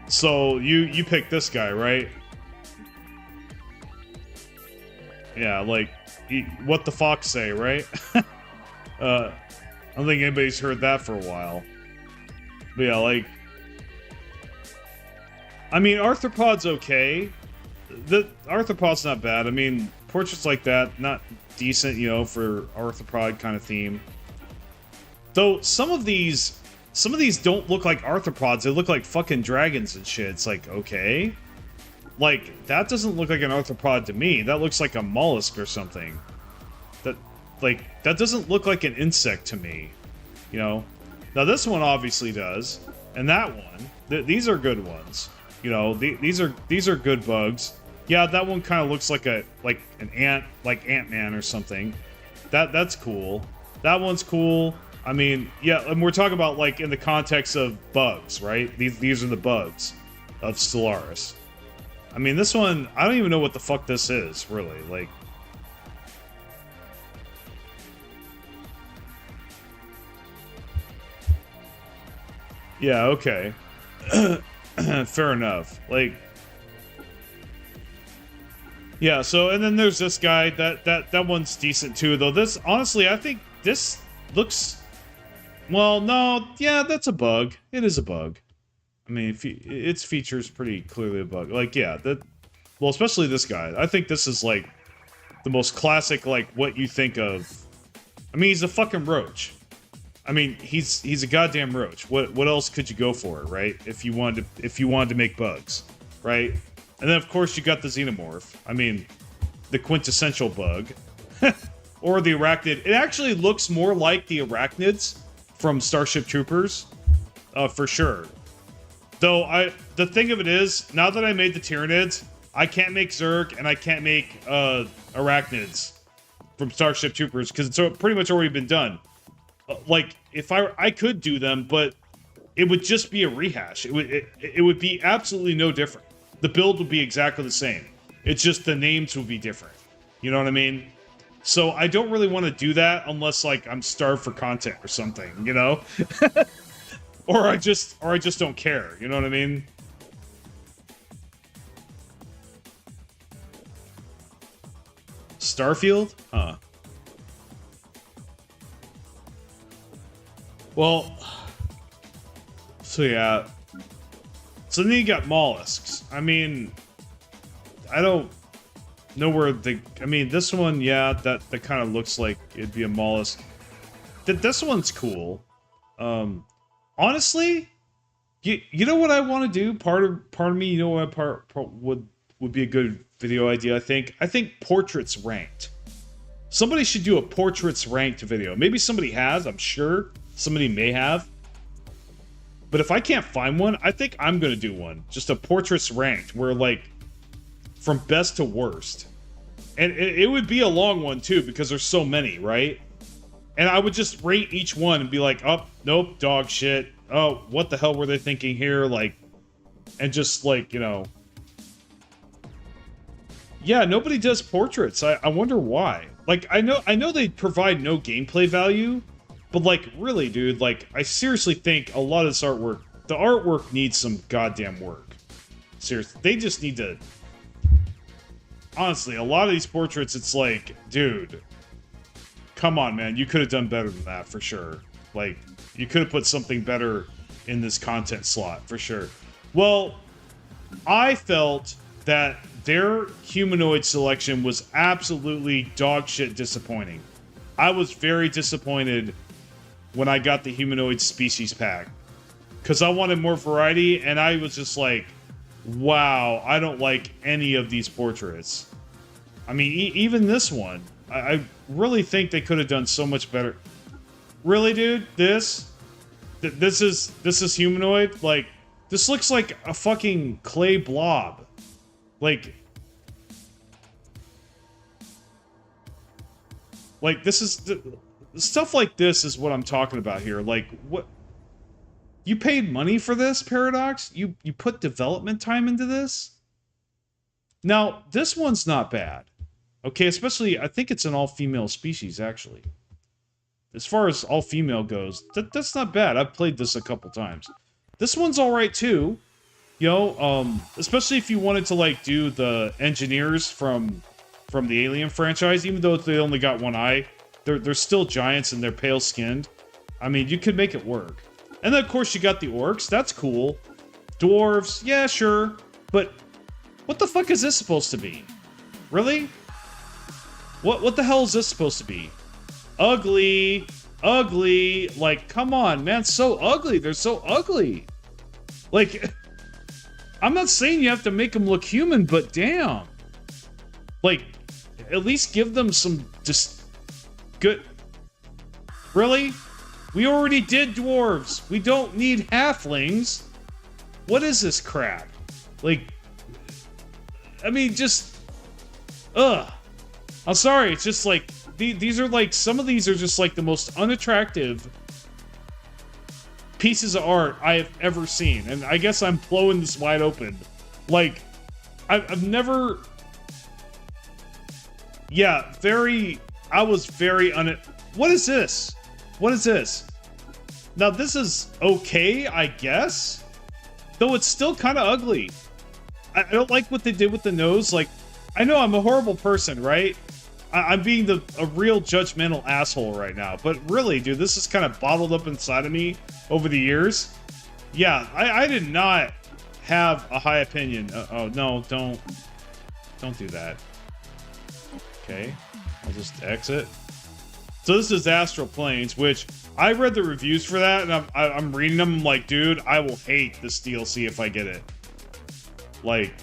So, you picked this guy, right? Yeah, like, what the fox say, right? I don't think anybody's heard that for a while. But yeah, like... I mean, Arthropod's okay. The Arthropod's not bad. I mean, portraits like that, not decent, you know, for Arthropod kind of theme. Though, some of these don't look like arthropods, they look like fucking dragons and shit. It's like, okay. Like, that doesn't look like an arthropod to me. That looks like a mollusk or something. That doesn't look like an insect to me. You know? Now, this one obviously does. And that one. These are good ones. You know, these are good bugs. Yeah, that one kind of looks like an ant, like Ant-Man or something. That's cool. That one's cool. I mean, yeah, and we're talking about, like, in the context of bugs, right? These are the bugs of Stellaris. I mean, this one, I don't even know what the fuck this is, really. Like... yeah, okay. Fair enough. Like... yeah, so, and then there's this guy. That one's decent, too, though. This, honestly, I think this looks... well, no, yeah, that's a bug. It is a bug. I mean, its features pretty clearly a bug. Like, yeah, well, especially this guy. I think this is, like, the most classic, like, what you think of. I mean, he's a fucking roach. I mean, he's a goddamn roach. What else could you go for, right? If you wanted to make bugs, right? And then, of course, you got the xenomorph. I mean, the quintessential bug. Or the arachnid. It actually looks more like the arachnids from Starship Troopers, for sure. Though, the thing of it is, now that I made the Tyranids, I can't make Zerg, and I can't make, arachnids from Starship Troopers, because it's pretty much already been done. Like, if I could do them, but it would just be a rehash. It would be absolutely no different. The build would be exactly the same. It's just the names would be different. You know what I mean? So I don't really want to do that unless, like, I'm starved for content or something, you know? or I just don't care, you know what I mean? Starfield? Huh. Well, so yeah. So then you got mollusks. I mean, I don't know where I mean, this one, yeah, that kind of looks like it'd be a mollusk. this one's cool. Honestly, you know what I want to do? Part of me, you know what part would be a good video idea, I think portraits ranked. Somebody should do a portraits ranked video. Maybe somebody has, I'm sure. Somebody may have. But if I can't find one, I think I'm going to do one. Just a portraits ranked, where, like, from best to worst. And it would be a long one, too, because there's so many, right? And I would just rate each one and be like, oh, nope, dog shit. Oh, what the hell were they thinking here? Like, and just, like, you know. Yeah, nobody does portraits. I wonder why. Like, I know they provide no gameplay value, but, like, really, dude, like, I seriously think a lot of this artwork, the artwork needs some goddamn work. Seriously, they just need to... Honestly, a lot of these portraits, it's like, dude, come on, man, you could have done better than that, for sure. Like, you could have put something better in this content slot, for sure. Well, I felt that their humanoid selection was absolutely dog shit disappointing. I was very disappointed when I got the humanoid species pack, because I wanted more variety, and I was just like, wow, I don't like any of these portraits. I mean, even this one, I really think they could have done so much better. Really, dude? This is humanoid? Like, this looks like a fucking clay blob. Like, this is... Stuff like this is what I'm talking about here. Like, what... You paid money for this, Paradox? You put development time into this? Now, this one's not bad. Okay, especially, I think it's an all-female species, actually. As far as all-female goes, that's not bad. I've played this a couple times. This one's alright, too. You know, especially if you wanted to, like, do the engineers from the Alien franchise, even though they only got one eye, they're still giants and they're pale-skinned. I mean, you could make it work. And then, of course, you got the orcs. That's cool. Dwarves. Yeah, sure. But what the fuck is this supposed to be? Really? What the hell is this supposed to be? Ugly. Ugly. Like, come on, man. So ugly. They're so ugly. Like, I'm not saying you have to make them look human, but damn. Like, at least give them some just good... Really? We already did dwarves. We don't need halflings. What is this crap? Like, I mean, just... Ugh. I'm sorry, it's just like... These are like... Some of these are just like the most unattractive pieces of art I have ever seen. And I guess I'm blowing this wide open. Like, I've never... Yeah, very... I was very What is this? What is this? Now, this is okay, I guess? Though it's still kind of ugly. I don't like what they did with the nose. Like, I know I'm a horrible person, right? I'm being a real judgmental asshole right now. But really, dude, this is kind of bottled up inside of me over the years. Yeah, I did not have a high opinion. Oh, no, don't do that. Okay, I'll just exit. So this is Astral Planes, which I read the reviews for that, and I'm reading them. I'm like, dude, I will hate this DLC if I get it. Like,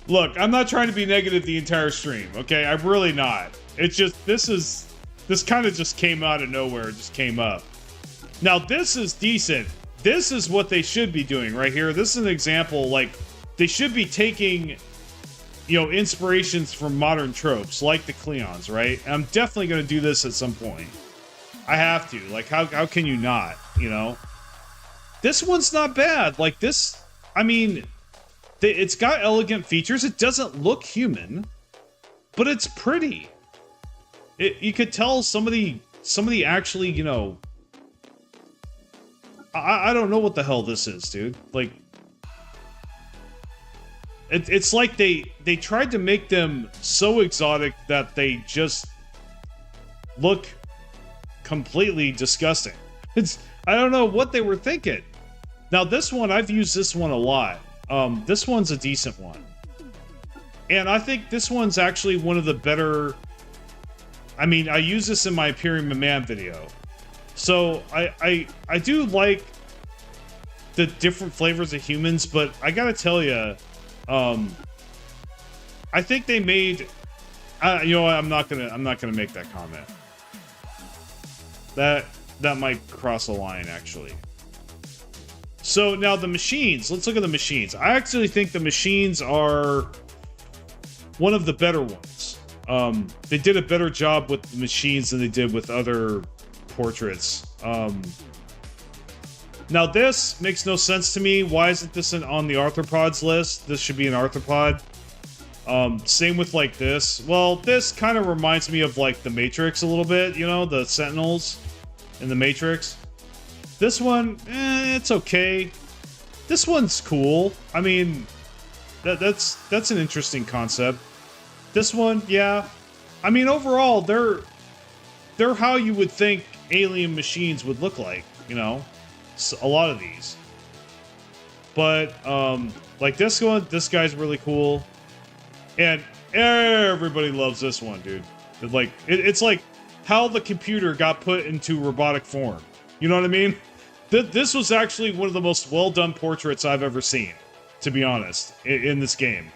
look, I'm not trying to be negative the entire stream, okay? I'm really not. It's just this kind of just came out of nowhere. It just came up. Now this is decent. This is what they should be doing right here. This is an example. Like, they should be taking, you know, inspirations from modern tropes, like the Cleons, right? And I'm definitely going to do this at some point. I have to. Like, how can you not, you know? This one's not bad. Like, this, I mean, it's got elegant features. It doesn't look human, but it's pretty. You could tell somebody actually, you know... I don't know what the hell this is, dude. Like... It's like they tried to make them so exotic that they just look completely disgusting. I don't know what they were thinking. Now this one, I've used this one a lot. This one's a decent one. And I think this one's actually one of the better... I mean, I use this in my Imperium of Man video. So, I do like the different flavors of humans, but I gotta tell you, I think they made... you know what, I'm not gonna make that comment. That might cross a line, actually. So, now the machines. Let's look at the machines. I actually think the machines are one of the better ones. They did a better job with the machines than they did with other portraits. Now this makes no sense to me. Why isn't this on the arthropods list? This should be an arthropod. Same with like this. Well, this kind of reminds me of like the Matrix a little bit, you know, the Sentinels in the Matrix. This one, it's okay. This one's cool. I mean, that's an interesting concept. This one, yeah. I mean, overall, they're how you would think alien machines would look like, you know? So, a lot of these. But, like this one, this guy's really cool. And everybody loves this one, dude. Like, it's like how the computer got put into robotic form. You know what I mean? This was actually one of the most well-done portraits I've ever seen, to be honest, in this game.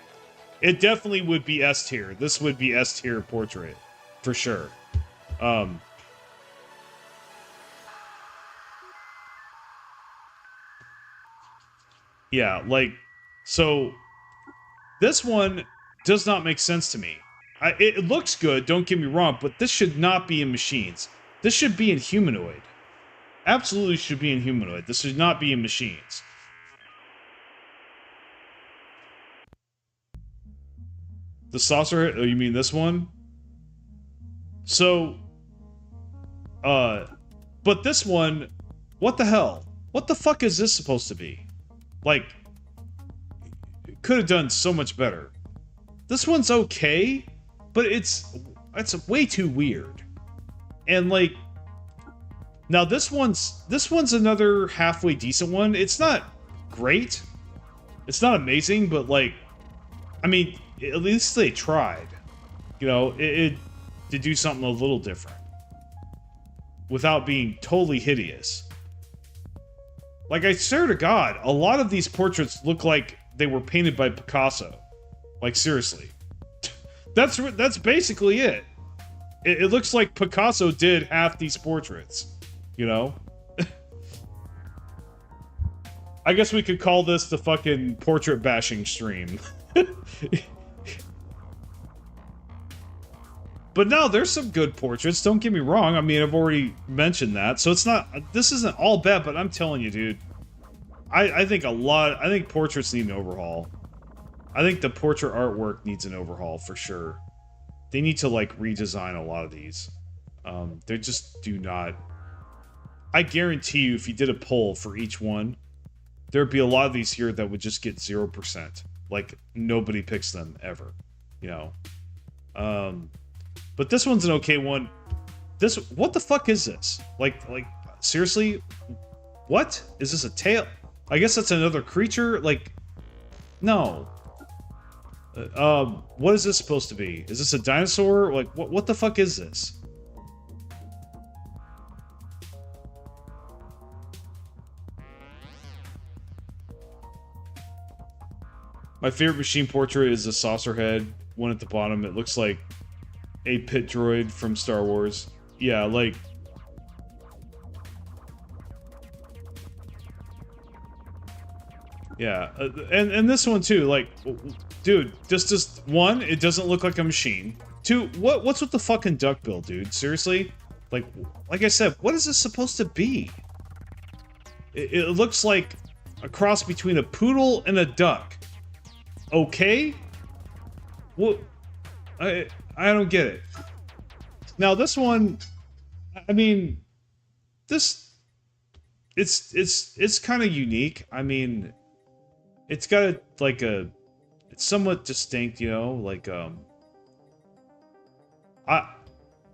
It definitely would be S tier. This would be S tier portrait, for sure. Yeah, like, so this one does not make sense to me. It looks good, don't get me wrong, but this should not be in machines. This should be in humanoid. Absolutely should be in humanoid. This should not be in machines. The saucer, oh, you mean this one? So, but this one, what the hell? What the fuck is this supposed to be? Like, could have done so much better. This one's okay, but it's way too weird. And like, now this one's another halfway decent one. It's not great. It's not amazing, but like, I mean, at least they tried, you know, to do something a little different without being totally hideous. Like, I swear to God, a lot of these portraits look like they were painted by Picasso. Like, seriously. That's basically it. It looks like Picasso did half these portraits, you know? I guess we could call this the fucking portrait bashing stream. But no, there's some good portraits, don't get me wrong. I mean, I've already mentioned that. So it's not, this isn't all bad, but I'm telling you, dude. I think I think portraits need an overhaul. I think the portrait artwork needs an overhaul, for sure. They need to, like, redesign a lot of these. They just do not... I guarantee you, if you did a poll for each one, there'd be a lot of these here that would just get 0%. Like, nobody picks them, ever. You know? But this one's an okay one. What the fuck is this? Like, seriously? What? Is this a tail? I guess that's another creature? Like, no. What is this supposed to be? Is this a dinosaur? Like, what the fuck is this? My favorite machine portrait is the saucer head one at the bottom. It looks like a pit droid from Star Wars. Yeah, like... Yeah, and this one too, like, dude, just one, it doesn't look like a machine. Two, what's with the fucking duckbill, dude? Seriously? Like I said, what is this supposed to be? It looks like a cross between a poodle and a duck. Okay? Well, I don't get it. Now this one, I mean, it's kind of unique. I mean, it's got it's somewhat distinct, you know, like,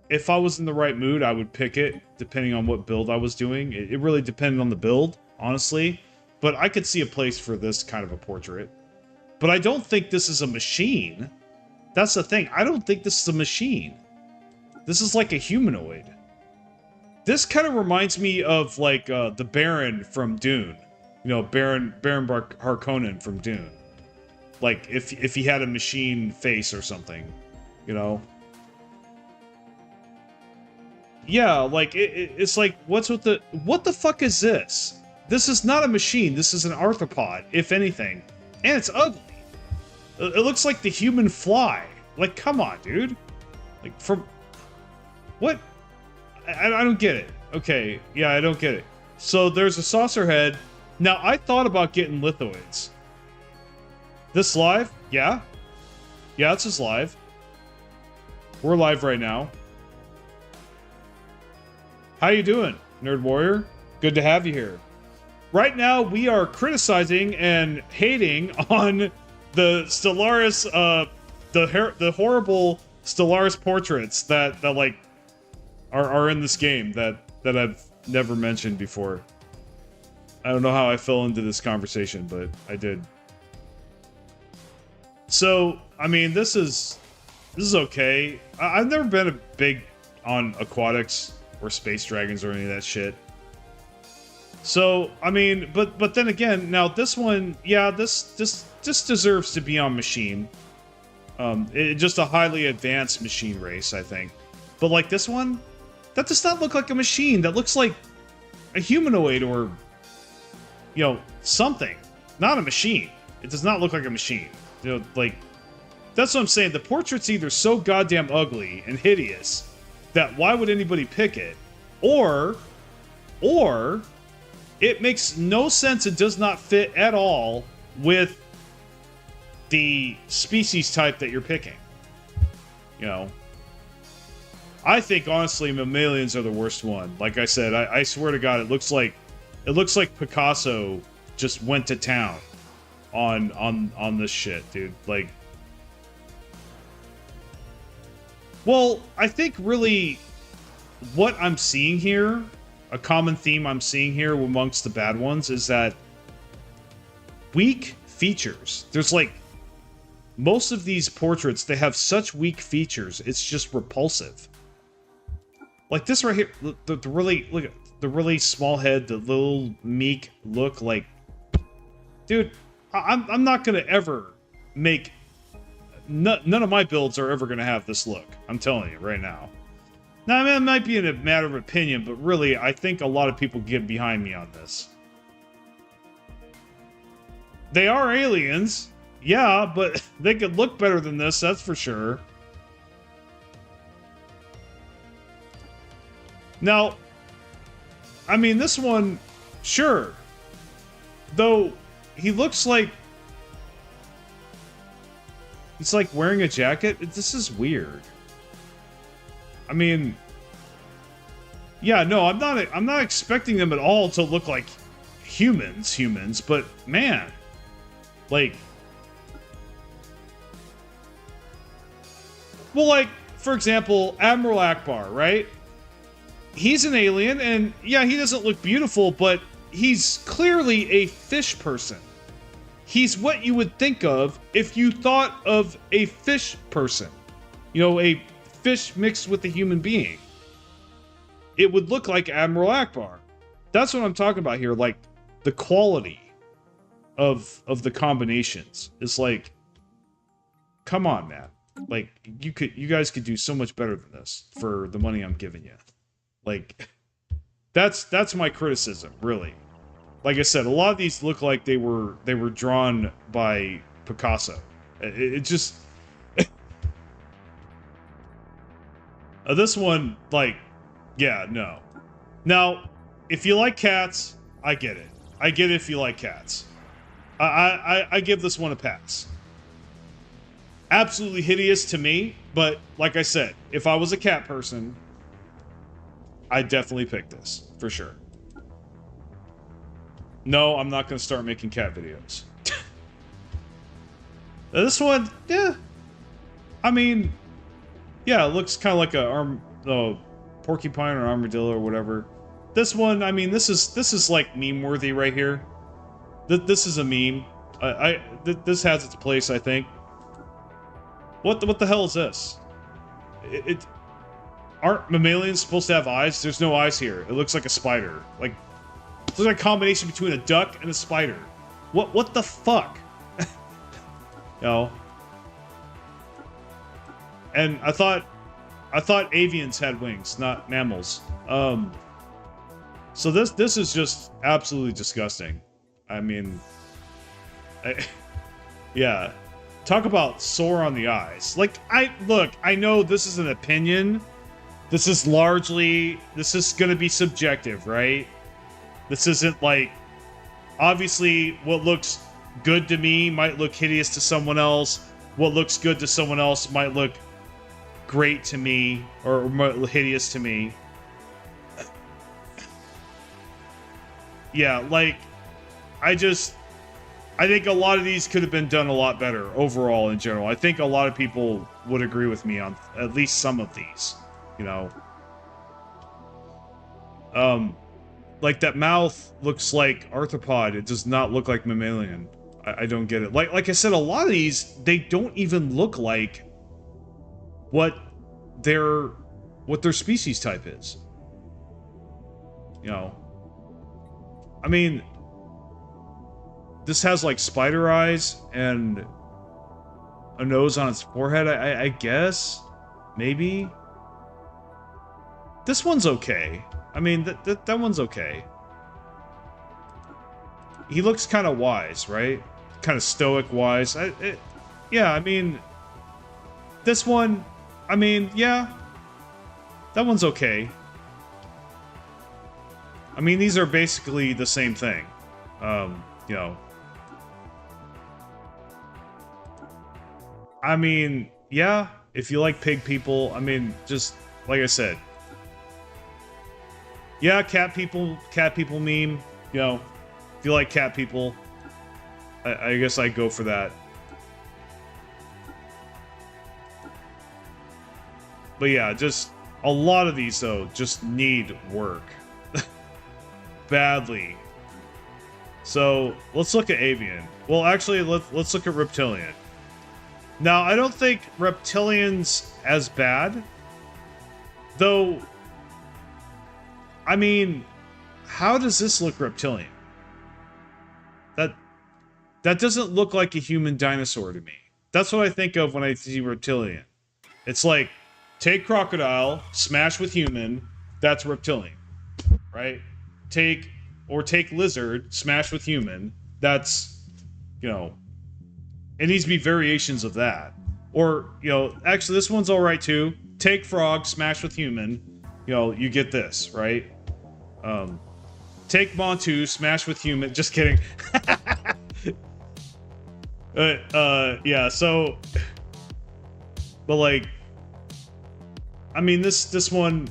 if I was in the right mood, I would pick it, depending on what build I was doing. It really depended on the build, honestly, but I could see a place for this kind of a portrait. But I don't think this is a machine. That's the thing. I don't think this is a machine. This is like a humanoid. This kind of reminds me of like the Baron from Dune. You know, Baron Harkonnen from Dune. Like if he had a machine face or something, you know. Yeah, like it's like what the fuck is this? This is not a machine. This is an arthropod, if anything, and it's ugly. It looks like the human fly. Like, come on, dude. Like from what? I don't get it. Okay, yeah, I don't get it. So there's a saucer head. Now I thought about getting lithoids. This live? Yeah. Yeah, this is live. We're live right now. How you doing, Nerd Warrior? Good to have you here. Right now, we are criticizing and hating on the Stellaris, the horrible Stellaris portraits that like are in this game that I've never mentioned before. I don't know how I fell into this conversation, but I did. So, I mean, this is okay. I've never been a big on aquatics or space dragons or any of that shit. So, I mean, but then again, now this one, yeah, this deserves to be on machine. Just a highly advanced machine race, I think. But like this one, that does not look like a machine. That looks like a humanoid or, you know, something. Not a machine. It does not look like a machine. You know, like, that's what I'm saying. The portrait's either so goddamn ugly and hideous that why would anybody pick it? Or it makes no sense and does not fit at all with the species type that you're picking. You know, I think honestly mammalians are the worst one. Like I said, I swear to God, it looks like Picasso just went to town on this shit, dude. Like, well, I think really what I'm seeing here, a common theme I'm seeing here amongst the bad ones, is that weak features. There's like, most of these portraits, they have such weak features, it's just repulsive. Like this right here, the really, look at the really small head, the little meek look, like, dude, I'm not gonna ever make, none of my builds are ever gonna have this look. I'm telling you right now. Now, I mean, it might be a matter of opinion, but really, I think a lot of people get behind me on this. They are aliens, yeah, but they could look better than this, that's for sure. Now, I mean, this one, sure. Though, he looks like he's like wearing a jacket. This is weird. I mean, yeah, no, I'm not expecting them at all to look like humans, but man, like, well, like, for example, Admiral Akbar, right? He's an alien, and yeah, he doesn't look beautiful, but he's clearly a fish person. He's what you would think of if you thought of a fish person. You know, a fish mixed with a human being. It would look like Admiral Akbar. That's what I'm talking about here. Like, the quality of the combinations is like, come on, man. Like, you guys could do so much better than this for the money I'm giving you. Like, that's my criticism, really. Like I said, a lot of these look like they were drawn by Picasso. It just this one, like, yeah, no. Now, if you like cats, I get it. I get it if you like cats. I give this one a pass. Absolutely hideous to me, but like I said, if I was a cat person, I'd definitely pick this, for sure. No, I'm not going to start making cat videos. This one, yeah. I mean, yeah, it looks kind of like a porcupine or armadillo or whatever. This one, I mean, this is like meme-worthy right here. This is a meme. This has its place, I think. What the hell is this? Aren't mammalians supposed to have eyes? There's no eyes here. It looks like a spider. Like, it's like a combination between a duck and a spider. What the fuck? You know? And I thought avians had wings, not mammals. So this is just absolutely disgusting. I mean, yeah. Talk about sore on the eyes. Like, I know this is an opinion. This is gonna be subjective, right? This isn't like, obviously what looks good to me might look hideous to someone else. What looks good to someone else might look great to me, or hideous to me. Yeah, like, I think a lot of these could have been done a lot better overall in general. I think a lot of people would agree with me on at least some of these, you know. Like that mouth looks like arthropod. It does not look like mammalian. I don't get it. Like I said, a lot of these, they don't even look like what their species type is. You know. I mean, this has like spider eyes and a nose on its forehead, I guess. Maybe. This one's okay. I mean, that one's okay. He looks kind of wise, right? Kind of stoic wise. Yeah, I mean, this one, I mean, yeah. That one's okay. I mean, these are basically the same thing. You know. I mean, yeah, if you like pig people, I mean, just like I said. Yeah, cat people meme, you know. If you like cat people, I guess I'd go for that. But yeah, just a lot of these though just need work. Badly. So let's look at avian. Well, actually, let's look at reptilian. Now, I don't think reptilian's as bad, though. I mean, how does this look reptilian? That doesn't look like a human dinosaur to me. That's what I think of when I see reptilian. It's like, take crocodile, smash with human, that's reptilian, right? Take lizard, smash with human, that's, you know, it needs to be variations of that. Or, you know, actually this one's alright too. Take frog, smash with human, you know, you get this, right? Take Montu, smash with human, just kidding. Yeah, so, but like, I mean, this one,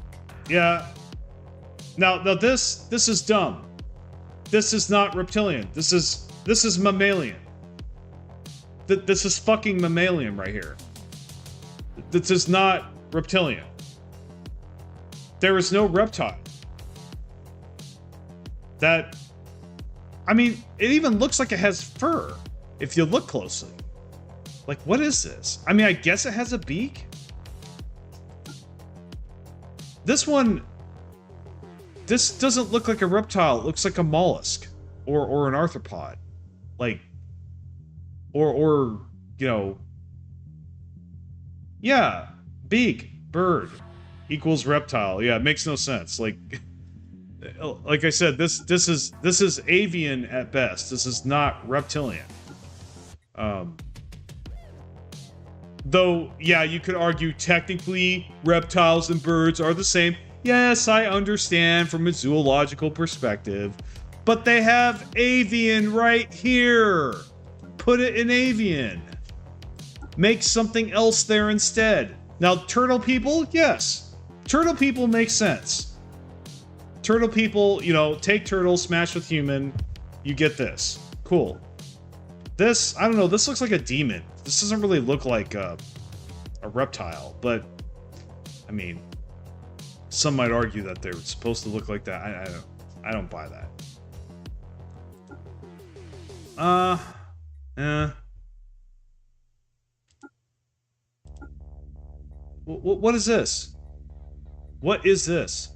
yeah. Now this is dumb. This is not reptilian. This is mammalian. This is fucking mammalian right here. This is not reptilian. There is no reptile. That, I mean, it even looks like it has fur if you look closely. Like, what is this? I mean, I guess it has a beak. This one, this doesn't look like a reptile. It looks like a mollusk or an arthropod. Like, or you know, yeah, beak, bird equals reptile. Yeah, it makes no sense. Like I said, this is avian at best. This is not reptilian. Though, yeah, you could argue technically reptiles and birds are the same. Yes, I understand from a zoological perspective, but they have avian right here. Put it in avian. Make something else there instead. Now, turtle people, yes. Turtle people make sense. Turtle people, you know, take turtle, smash with human, you get this. Cool. This, I don't know, this looks like a demon. This doesn't really look like a reptile, but, I mean, some might argue that they're supposed to look like that. I don't buy that. What is this? What is this?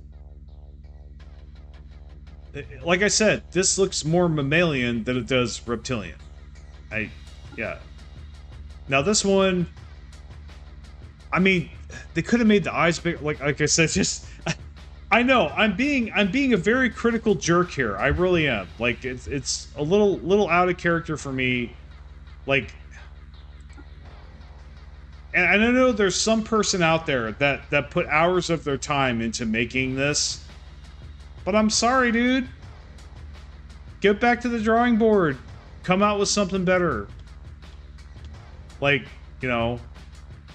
Like I said, this looks more mammalian than it does reptilian. Yeah. Now this one, I mean, they could have made the eyes big. Like I said, just I know I'm being a very critical jerk here. I really am. Like it's a little out of character for me. Like, and I know there's some person out there that put hours of their time into making this, but I'm sorry, dude. Get back to the drawing board. Come out with something better. Like, you know,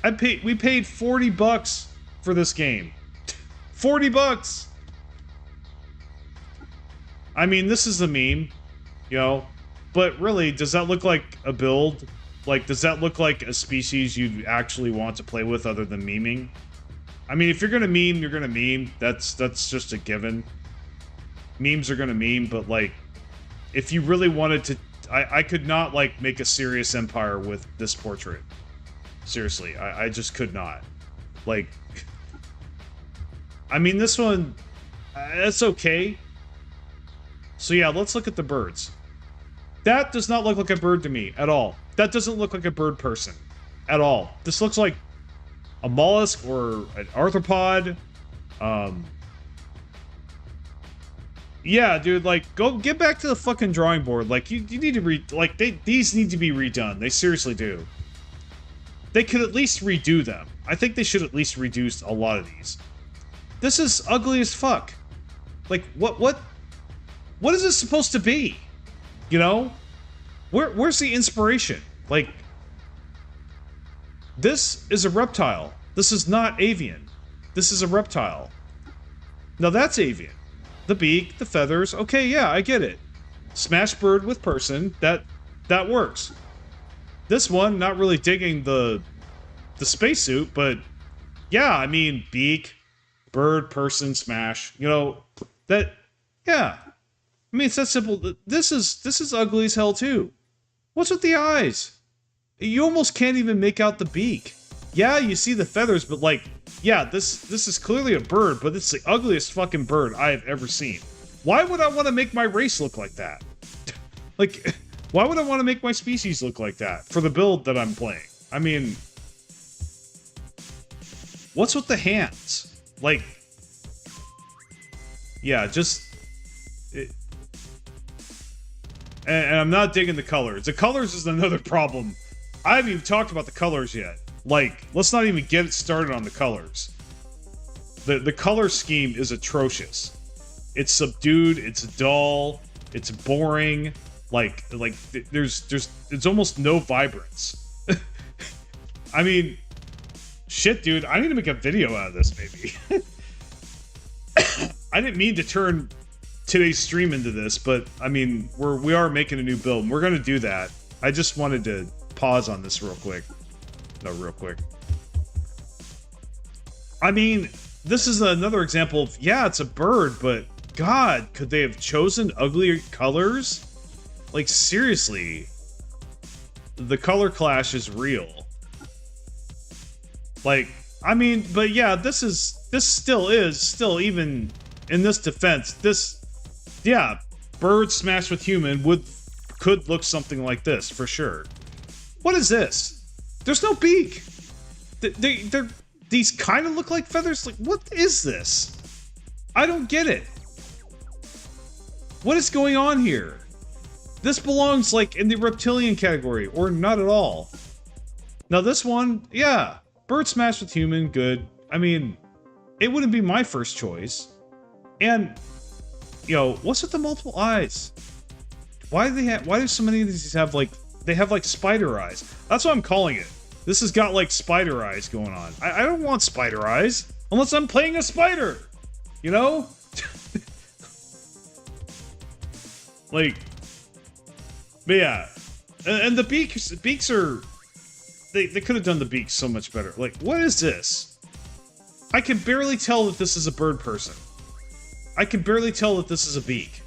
we paid $40 for this game. $40. I mean, this is a meme, you know, but really, does that look like a build? Like, does that look like a species you'd actually want to play with other than memeing? I mean, if you're gonna meme, you're gonna meme. That's just a given. Memes are gonna meme, but like, if you really wanted to, I could not like make a serious empire with this portrait. Seriously, I just could not. Like, I mean, this one, that's okay. So yeah, let's look at the birds. That does not look like a bird to me at all. That doesn't look like a bird person at all. This looks like a mollusk or an arthropod. Yeah, dude, like, go get back to the fucking drawing board. Like, you need to these need to be redone. They seriously do. They could at least redo them. I think they should at least reduce a lot of these. This is ugly as fuck. Like, what is this supposed to be? You know? Where's the inspiration? Like, this is a reptile. This is not avian. This is a reptile. Now that's avian. The beak, the feathers, okay, yeah, I get it. Smash bird with person, that works. This one, not really digging the spacesuit, but yeah, I mean, beak, bird, person, smash, you know, that, yeah. I mean, it's that simple. This is ugly as hell too. What's with the eyes? You almost can't even make out the beak. Yeah, you see the feathers, but like, yeah, this is clearly a bird, but it's the ugliest fucking bird I have ever seen. Why would I want to make my race look like that? Like, why would I want to make my species look like that for the build that I'm playing? I mean, what's with the hands? Like, yeah, just... And I'm not digging the colors. The colors is another problem. I haven't even talked about the colors yet. Like, let's not even get it started on the colors. The color scheme is atrocious. It's subdued, it's dull, it's boring. Like it's almost no vibrance. I mean, shit, dude, I need to make a video out of this, maybe. I didn't mean to turn today's stream into this, but I mean, we are making a new build, and we're gonna do that. I just wanted to pause on this real quick. No, real quick. I mean, this is another example of, yeah, it's a bird, but God, could they have chosen uglier colors? Like, seriously. The color clash is real. Like, I mean, but yeah, this still even in this defense, yeah, bird smashed with human could look something like this, for sure. What is this? There's no beak. These kind of look like feathers. Like, what is this? I don't get it. What is going on here? This belongs, like, in the reptilian category, or not at all. Now this one, yeah, bird smashed with human, good. I mean, it wouldn't be my first choice. And, you know, what's with the multiple eyes? Why do so many of these have, like, they have, like, spider eyes? That's what I'm calling it. This has got, like, spider eyes going on. I don't want spider eyes, unless I'm playing a spider! You know? Like, but yeah. And the beaks are... They could have done the beaks so much better. Like, what is this? I can barely tell that this is a bird person. I can barely tell that this is a beak.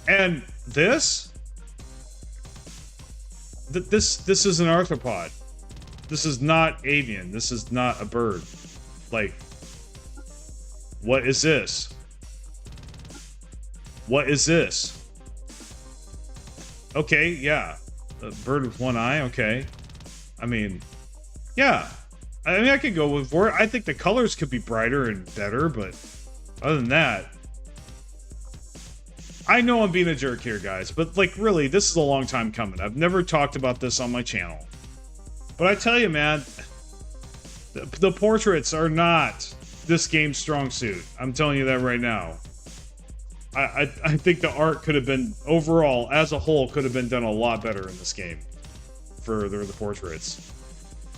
And this? This is an arthropod. This is not avian. This is not a bird. Like, what is this? What is this? Okay, yeah. A bird with one eye, okay. I mean, yeah. I mean, I could go with more. I think the colors could be brighter and better, but other than that, I know I'm being a jerk here, guys, but like, really, this is a long time coming. I've never talked about this on my channel. But I tell you, man, the portraits are not this game's strong suit. I'm telling you that right now. I think the art could have been, overall, as a whole, could have been done a lot better in this game for the portraits.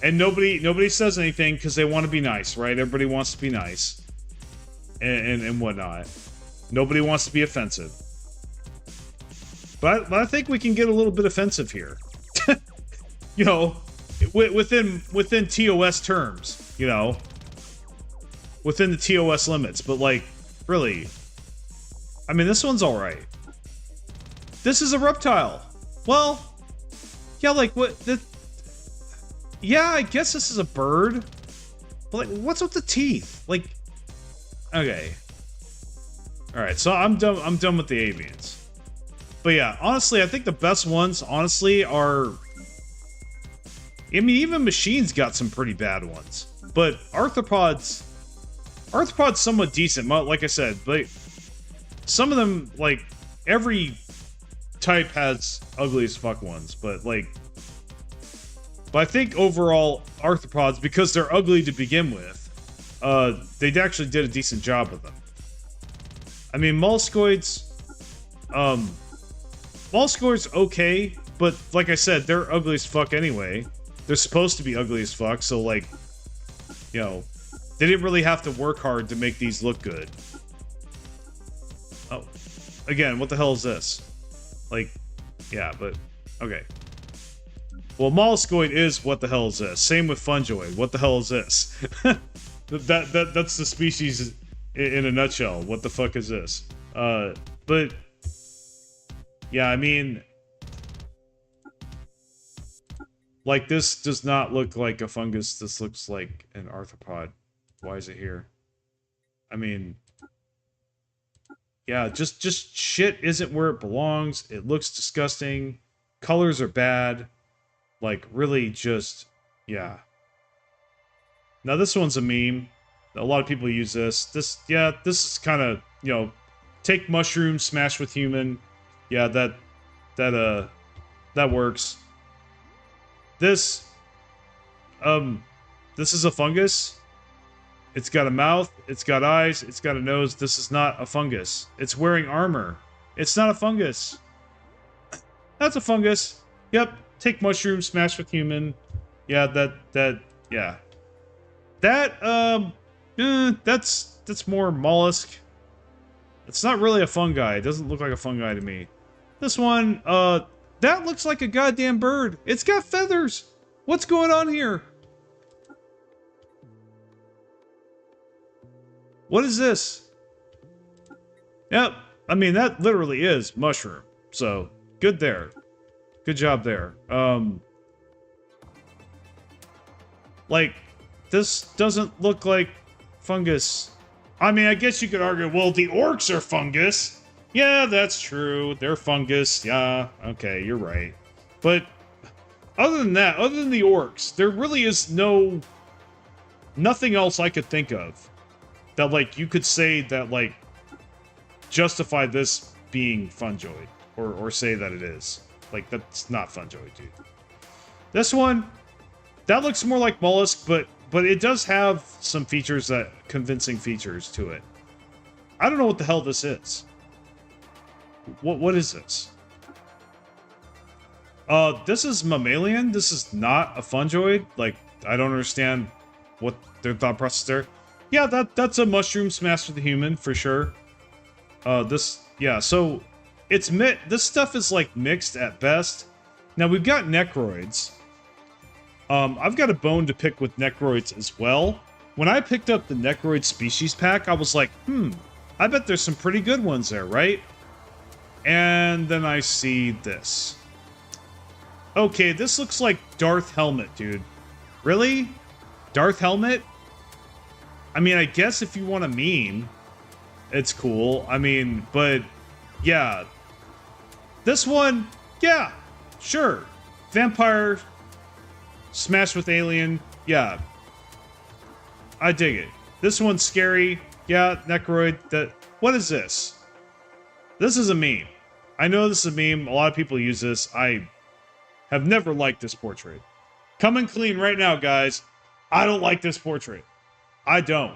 And nobody says anything because they want to be nice, right? Everybody wants to be nice and whatnot. Nobody wants to be offensive. But I think we can get a little bit offensive here. You know, within TOS terms, you know. Within the TOS limits, but like, really, I mean, this one's alright. This is a reptile. Well, yeah, like, what, yeah, I guess this is a bird. But, like, what's with the teeth? Like, okay. Alright, so I'm done with the avians. But yeah, honestly, I think the best ones, honestly, are... I mean, even machines got some pretty bad ones. But arthropods somewhat decent, like I said, but some of them, like, every type has ugly as fuck ones, but like, but I think overall arthropods, because they're ugly to begin with, they actually did a decent job with them. I mean, molluscoids, molluscoids okay, but like I said, they're ugly as fuck anyway. They're supposed to be ugly as fuck, so like, you know, they didn't really have to work hard to make these look good. Oh, again, what the hell is this? Like, yeah, but, okay. Well, molluscoid is what the hell is this? Same with fungoid. What the hell is this? That's the species in a nutshell. What the fuck is this? But, yeah, I mean, like, this does not look like a fungus. This looks like an arthropod. Why is it here? I mean, yeah, just shit isn't where it belongs. It looks disgusting. Colors are bad. Like, really just, yeah. Now, this one's a meme. A lot of people use this. This is kind of, you know, take mushroom, smash with human. Yeah, that works. This is a fungus. It's got a mouth, it's got eyes, it's got a nose. This is not a fungus. It's wearing armor. It's not a fungus. That's a fungus. Yep. Take mushroom, smash with human. Yeah, yeah. That's more mollusk. It's not really a fungi. It doesn't look like a fungi to me. This one, that looks like a goddamn bird. It's got feathers. What's going on here? What is this? Yep. I mean, that literally is mushroom. So, good there. Good job there. Like, this doesn't look like fungus. I mean, I guess you could argue, well, the orcs are fungus. Yeah, that's true. They're fungus. Yeah, okay, you're right. But other than that, other than the orcs, there really is nothing else I could think of that, like, you could say that, like, justify this being fungoid, or say that it is. Like, that's not fungoid, dude. This one, that looks more like mollusk, but it does have some features, convincing features to it. I don't know what the hell this is. What is this? This is mammalian. This is not a fungoid. Like, I don't understand what their thought process there. Yeah, that's a mushroom smashed with a human, for sure. Yeah, so this stuff is, like, mixed at best. Now, we've got necroids. I've got a bone to pick with necroids as well. When I picked up the necroid species pack, I was like, I bet there's some pretty good ones there, right? And then I see this. Okay, this looks like Darth Helmet, dude. Really? Darth helmet? I mean, I guess if you want a meme, it's cool. I mean, but yeah. This one, yeah, sure. Vampire smashed with alien, yeah. I dig it. This one's scary. Yeah, Necroid. What is this? This is a meme. I know this is a meme. A lot of people use this. I have never liked this portrait. Coming clean right now, guys. I don't like this portrait. I don't.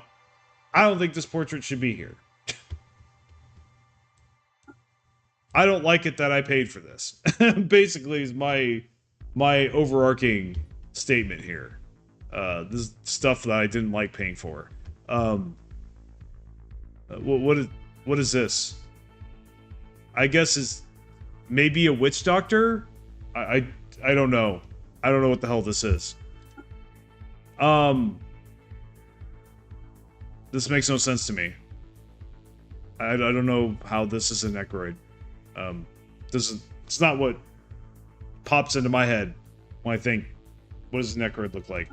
I don't think this portrait should be here. I don't like it that I paid for this. Basically, is my overarching statement here. This is stuff that I didn't like paying for. What is this? I guess is maybe a witch doctor. I don't know. I don't know what the hell this is. This makes no sense to me. I don't know how this is a Necroid. It's not what pops into my head when I think, what does a Necroid look like?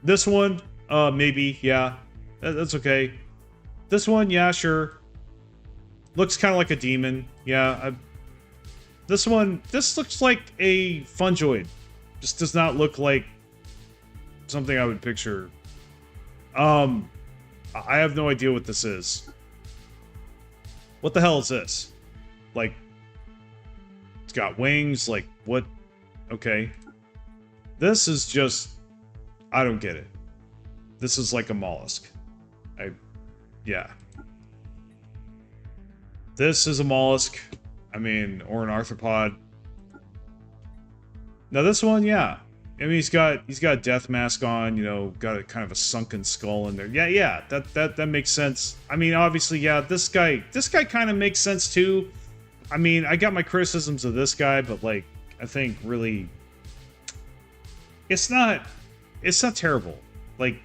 This one, maybe, yeah. That's okay. This one, yeah, sure. Looks kind of like a demon. Yeah. This one, this looks like a fungoid. Just does not look like something I would picture. I have no idea what this is. What the hell is this? Like, it's got wings, like, what? Okay. This is just, I don't get it. This is like a mollusk. Yeah. This is a mollusk. I mean, or an arthropod. Now this one, yeah. I mean, he's got a death mask on, you know, got a kind of a sunken skull in there. Yeah, that makes sense. I mean, obviously, yeah, this guy kind of makes sense too. I mean, I got my criticisms of this guy, but like, I think really, it's not terrible. Like,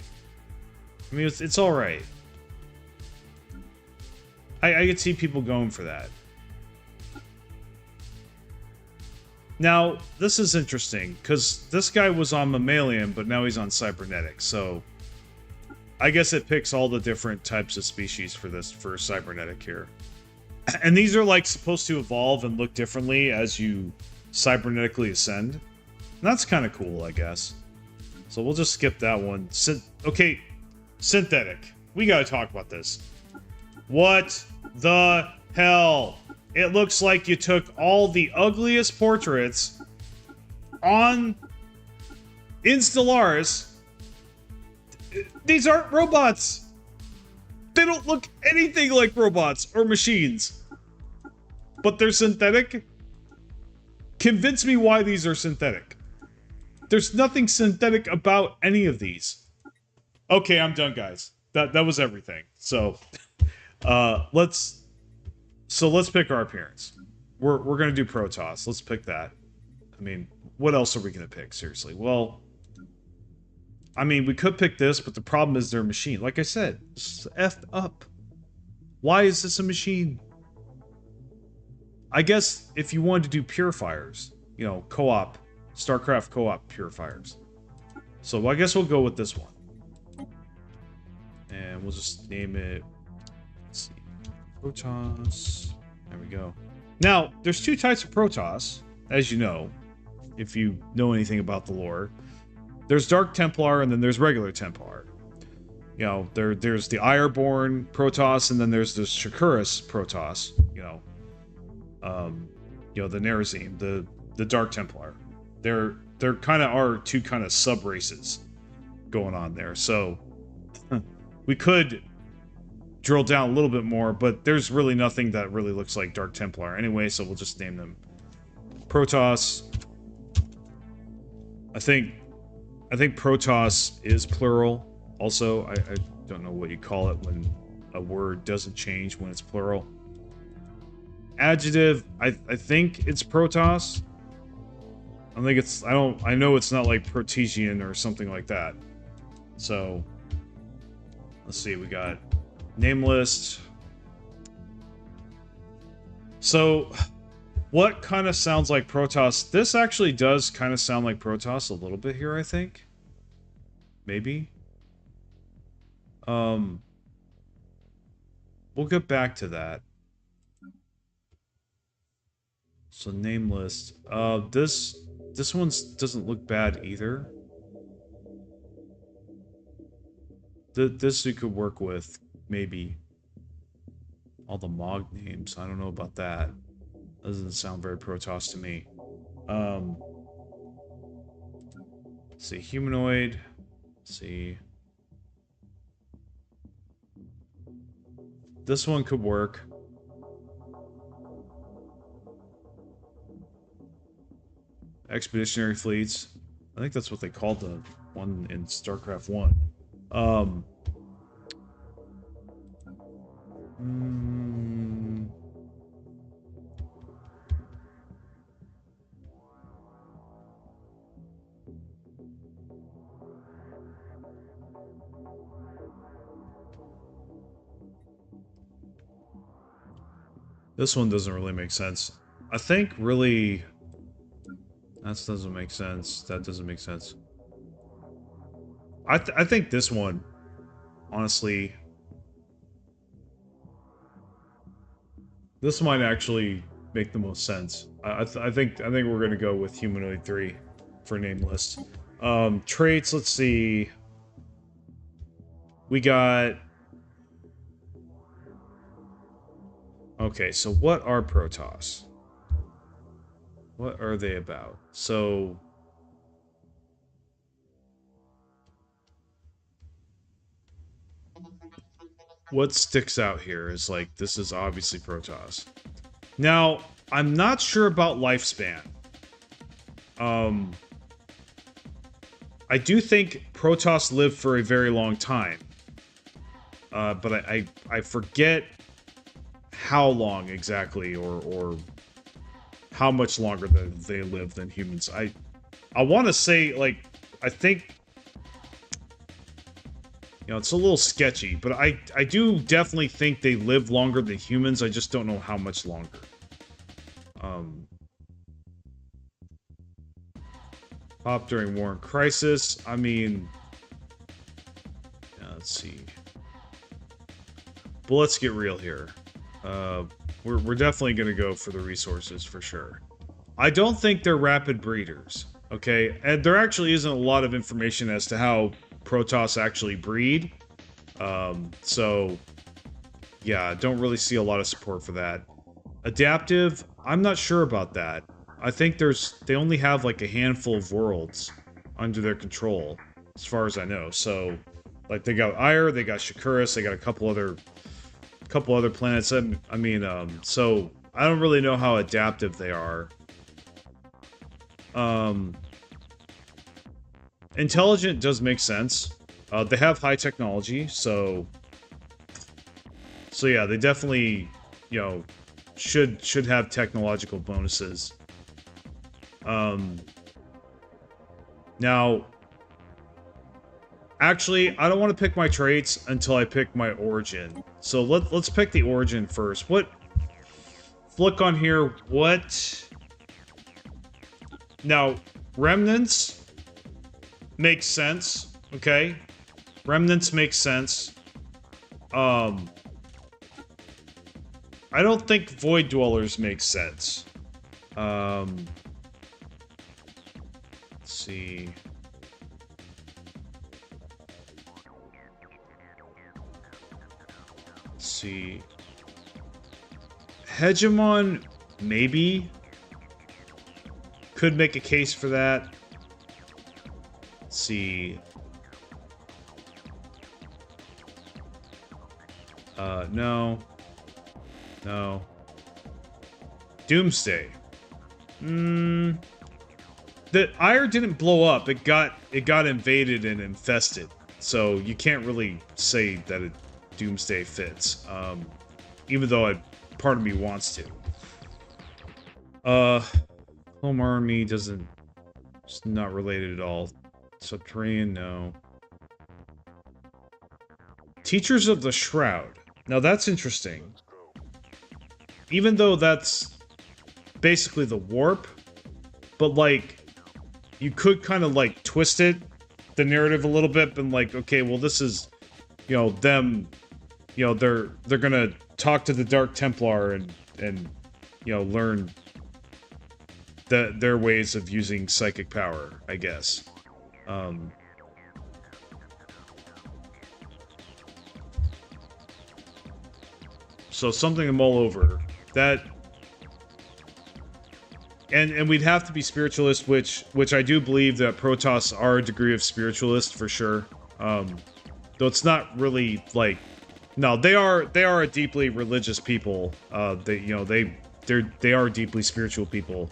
I mean, it's all right. I could see people going for that. Now, this is interesting, because this guy was on mammalian, but now he's on cybernetic, so I guess it picks all the different types of species for cybernetic here. And these are, like, supposed to evolve and look differently as you cybernetically ascend. And that's kind of cool, I guess. So we'll just skip that one. Okay, synthetic. We gotta talk about this. What the hell? It looks like you took all the ugliest portraits in Stellaris. These aren't robots. They don't look anything like robots or machines. But they're synthetic? Convince me why these are synthetic. There's nothing synthetic about any of these. Okay, I'm done, guys. That was everything. So, let's pick our appearance. We're gonna do Protoss. Let's pick that. I mean, what else are we gonna pick? Seriously. Well, I mean, we could pick this, but the problem is they're a machine. Like I said, it's effed up. Why is this a machine? I guess if you wanted to do purifiers, you know, co-op, StarCraft co-op purifiers. So I guess we'll go with this one. And we'll just name it, let's see, Protoss. There we go. Now, there's two types of Protoss, as you know, if you know anything about the lore. There's Dark Templar, and then there's regular Templar. You know, there's the Ireborn Protoss, and then there's the Shakuras Protoss. You know, the Nerazim, the Dark Templar. There kind of are two kind of sub races going on there. So we could drill down a little bit more, but there's really nothing that really looks like Dark Templar anyway. So we'll just name them Protoss. I think Protoss is plural. Also, I don't know what you call it when a word doesn't change when it's plural. Adjective, I think it's Protoss. I know it's not like Protesian or something like that. So, let's see, we got name list. So, what kind of sounds like Protoss? This actually does kind of sound like Protoss a little bit here, I think. maybe. We'll get back to that. So name list. This one doesn't look bad either. This we could work with, maybe. All the Mog names. I don't know about that. Doesn't sound very Protoss to me. Let's see, humanoid. Let's see. This one could work. Expeditionary fleets. I think that's what they called the one in StarCraft 1. This one doesn't really make sense. I think really... That doesn't make sense. That doesn't make sense. I think this one, honestly... This might actually make the most sense. I think we're gonna go with Humanoid 3 for name list. Traits, let's see. We got... Okay, so what are Protoss? What are they about? So... What sticks out here is like, this is obviously Protoss. Now, I'm not sure about lifespan. I do think Protoss live for a very long time. But I forget how long exactly, or how much longer they live than humans. I want to say, like, I think, you know, it's a little sketchy, but I do definitely think they live longer than humans. I just don't know how much longer. Pop during War and Crisis. I mean, let's see. But let's get real here. We're definitely going to go for the resources for sure. I don't think they're rapid breeders, okay? And there actually isn't a lot of information as to how Protoss actually breed. So, yeah, don't really see a lot of support for that. Adaptive, I'm not sure about that. I think they only have like a handful of worlds under their control, as far as I know. So, like, they got Ire, they got Shakuras, they got a couple other planets. I mean, so I don't really know how adaptive they are. Intelligent does make sense. They have high technology, so yeah, they definitely, you know, should have technological bonuses. Now, actually, I don't want to pick my traits until I pick my origin. So let's pick the origin first. Look on here, what? Now, remnants makes sense, okay? Remnants make sense. I don't think Void Dwellers make sense. Let's see. Let's see. Hegemon, maybe. Could make a case for that. Let's see. No. No. Doomsday. The Ire didn't blow up. It got invaded and infested. So you can't really say that a Doomsday fits. Even though part of me wants to. Home Army doesn't... It's not related at all. Subterranean, no. Teachers of the Shroud. Now that's interesting. Even though that's basically the warp, but like, you could kind of like twist it the narrative a little bit, been like, okay, well, this is, you know, them, you know, they're gonna talk to the Dark Templar and you know, learn their ways of using psychic power, I guess. So something to mull over. That, and we'd have to be spiritualist, which I do believe that Protoss are a degree of spiritualist for sure. Though it's not really like, no, they are a deeply religious people. They are deeply spiritual people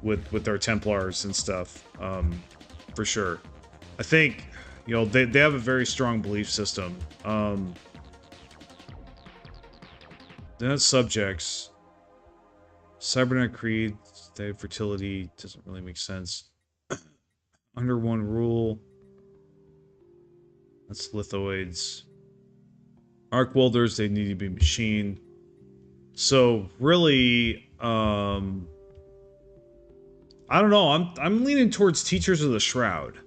with our Templars and stuff, for sure. I think, you know, they have a very strong belief system. Then subjects. Cybernetic Creed, State of Fertility, doesn't really make sense. Under one rule. That's lithoids. Arc welders, they need to be machined. So really, I don't know. I'm leaning towards Teachers of the Shroud.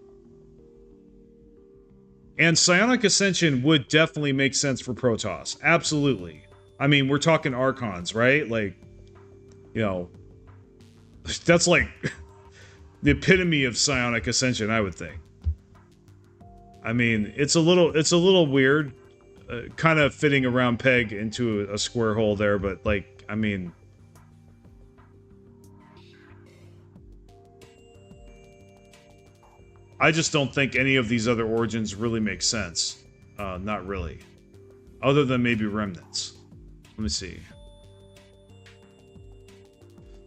And Psionic Ascension would definitely make sense for Protoss. Absolutely. I mean, we're talking Archons, right? Like, you know, that's like the epitome of Psionic Ascension, I would think. I mean, it's a little weird, kind of fitting a round peg into a square hole there, but like, I mean, I just don't think any of these other origins really make sense. Not really. Other than maybe remnants. Let me see.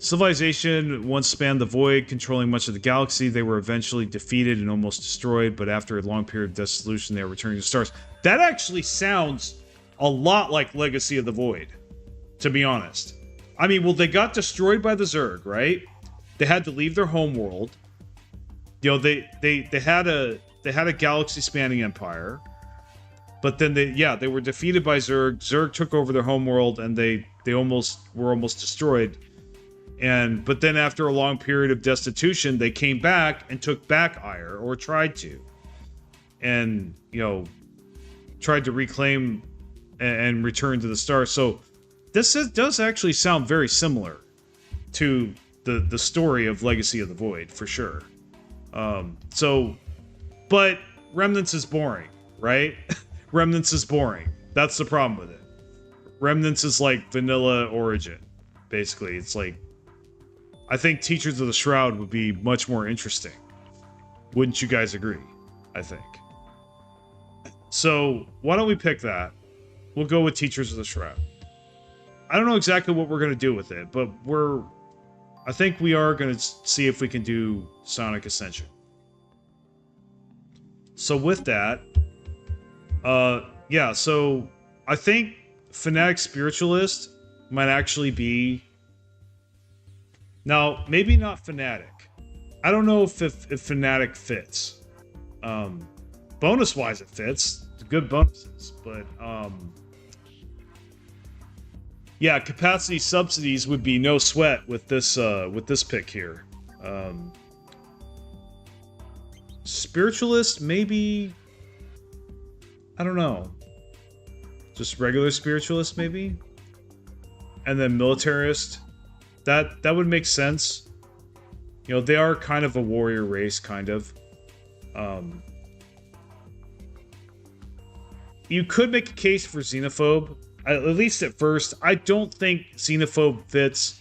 Civilization once spanned the void, controlling much of the galaxy. They were eventually defeated and almost destroyed, but after a long period of dissolution, they are returning to stars. That actually sounds a lot like Legacy of the Void, to be honest. I mean, well, they got destroyed by the Zerg, right? They had to leave their homeworld. You know, they had a galaxy-spanning empire, but then they were defeated by Zerg. Zerg took over their homeworld, and they were almost destroyed. But then after a long period of destitution, they came back and took back Ire, or tried to, and you know, tried to reclaim and return to the stars. So this does actually sound very similar to the story of Legacy of the Void, for sure. But Remnants is boring, right? Remnants is boring. That's the problem with it. Remnants is like vanilla Origin, basically. It's like, I think Teachers of the Shroud would be much more interesting. Wouldn't you guys agree? I think. So, why don't we pick that? We'll go with Teachers of the Shroud. I don't know exactly what we're going to do with it, but I think we are going to see if we can do Psionic Ascension. So with that, yeah, so I think Fanatic Spiritualist might actually be... Now, maybe not Fanatic. I don't know if Fanatic fits. Bonus-wise, it fits. Good bonuses, but yeah, capacity subsidies would be no sweat with this pick here. Spiritualist, maybe. I don't know. Just regular spiritualist, maybe. And then militarist. That would make sense. You know, they are kind of a warrior race, kind of. You could make a case for xenophobe. At least at first. I don't think xenophobe fits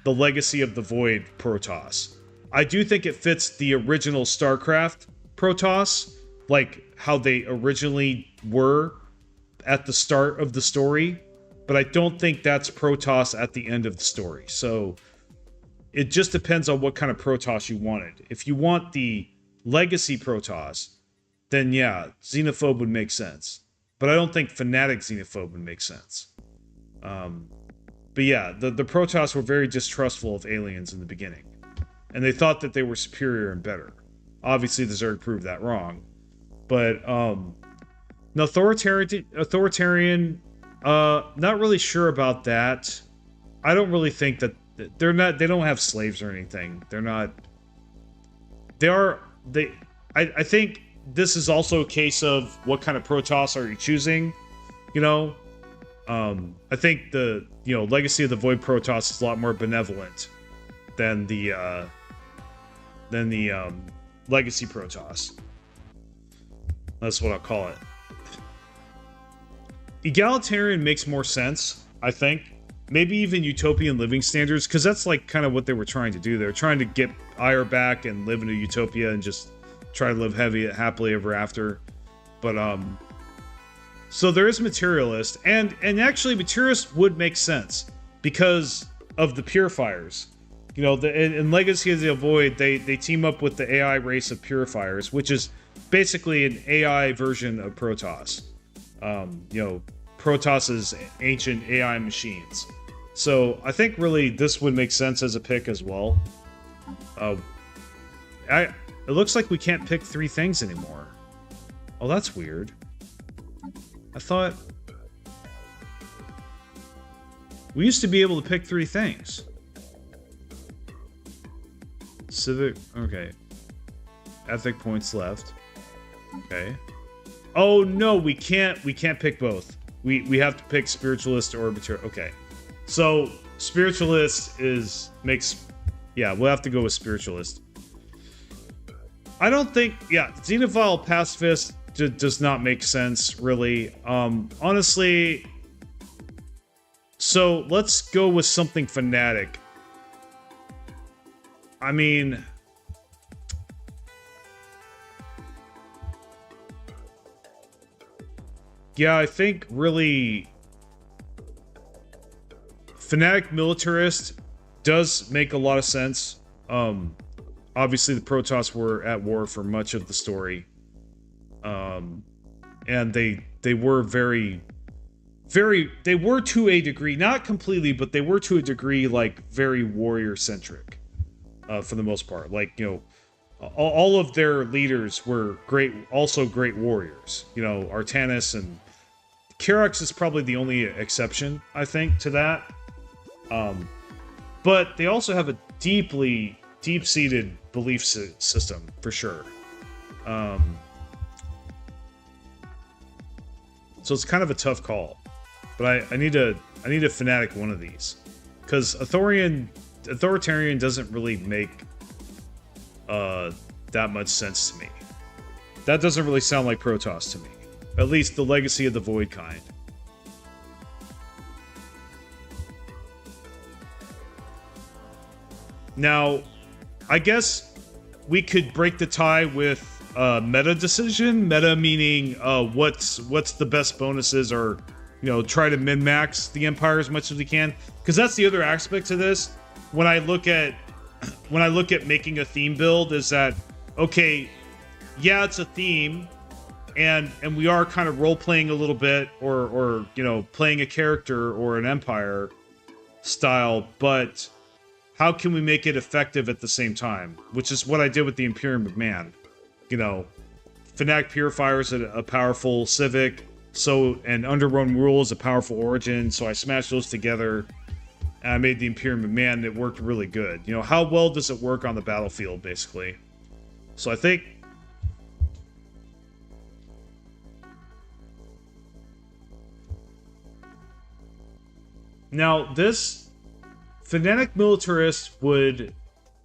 the Legacy of the Void Protoss. I do think it fits the original StarCraft Protoss, like how they originally were at the start of the story, but I don't think that's Protoss at the end of the story. So it just depends on what kind of Protoss you wanted. If you want the Legacy Protoss, then yeah, xenophobe would make sense. But I don't think Fanatic xenophobe would make sense. But yeah, the Protoss were very distrustful of aliens in the beginning. And they thought that they were superior and better. Obviously, the Zerg proved that wrong. But, authoritarian, not really sure about that. I don't really think that they don't have slaves or anything. I think this is also a case of what kind of Protoss are you choosing, you know? I think the, you know, Legacy of the Void Protoss is a lot more benevolent than the Legacy Protoss. That's what I'll call it. Egalitarian makes more sense, I think. Maybe even utopian living standards, because that's like kind of what they were trying to do. They were trying to get Ire back and live in a utopia and just try to live happily ever after. But so there is materialist, and actually materialist would make sense because of the purifiers. You know, in Legacy of the Void, they team up with the AI race of purifiers, which is basically an AI version of Protoss. You know, Protoss's ancient AI machines. So I think really this would make sense as a pick as well. It looks like we can't pick 3 things anymore. Oh, that's weird. I thought we used to be able to pick 3 things. Civic, okay. Ethic points left. Okay. Oh no, we can't pick both. We have to pick spiritualist or material. Okay. So spiritualist makes, yeah, we'll have to go with spiritualist. I don't think, yeah, Xenophile pacifist does not make sense really. Honestly, so let's go with something fanatic. I mean, yeah, I think really fanatic militarist does make a lot of sense. Obviously the Protoss were at war for much of the story. And they were very, they were to a degree, not completely, but they were to a degree like very warrior centric, for the most part. Like, you know, all of their leaders were also great warriors. You know, Artanis and Kirax is probably the only exception, I think, to that. But they also have a deep-seated belief system, for sure. So it's kind of a tough call. But I need to fanatic one of these. Because authoritarian doesn't really make that much sense to me. That doesn't really sound like Protoss to me. At least the Legacy of the Void kind. Now, I guess we could break the tie with meta decision. Meta meaning what's the best bonuses, or you know, try to min-max the Empire as much as we can. Because that's the other aspect to this. When I look at making a theme build, is that okay? Yeah, it's a theme, and we are kind of role playing a little bit, or you know, playing a character or an Empire style, but how can we make it effective at the same time? Which is what I did with the Imperium of Man. You know, Fanatic Purifier is a powerful civic, and Underrun Rule is a powerful origin, so I smashed those together, and I made the Imperium of Man, and it worked really good. You know, how well does it work on the battlefield, basically? So I think... Now, this Fanatic Militarist would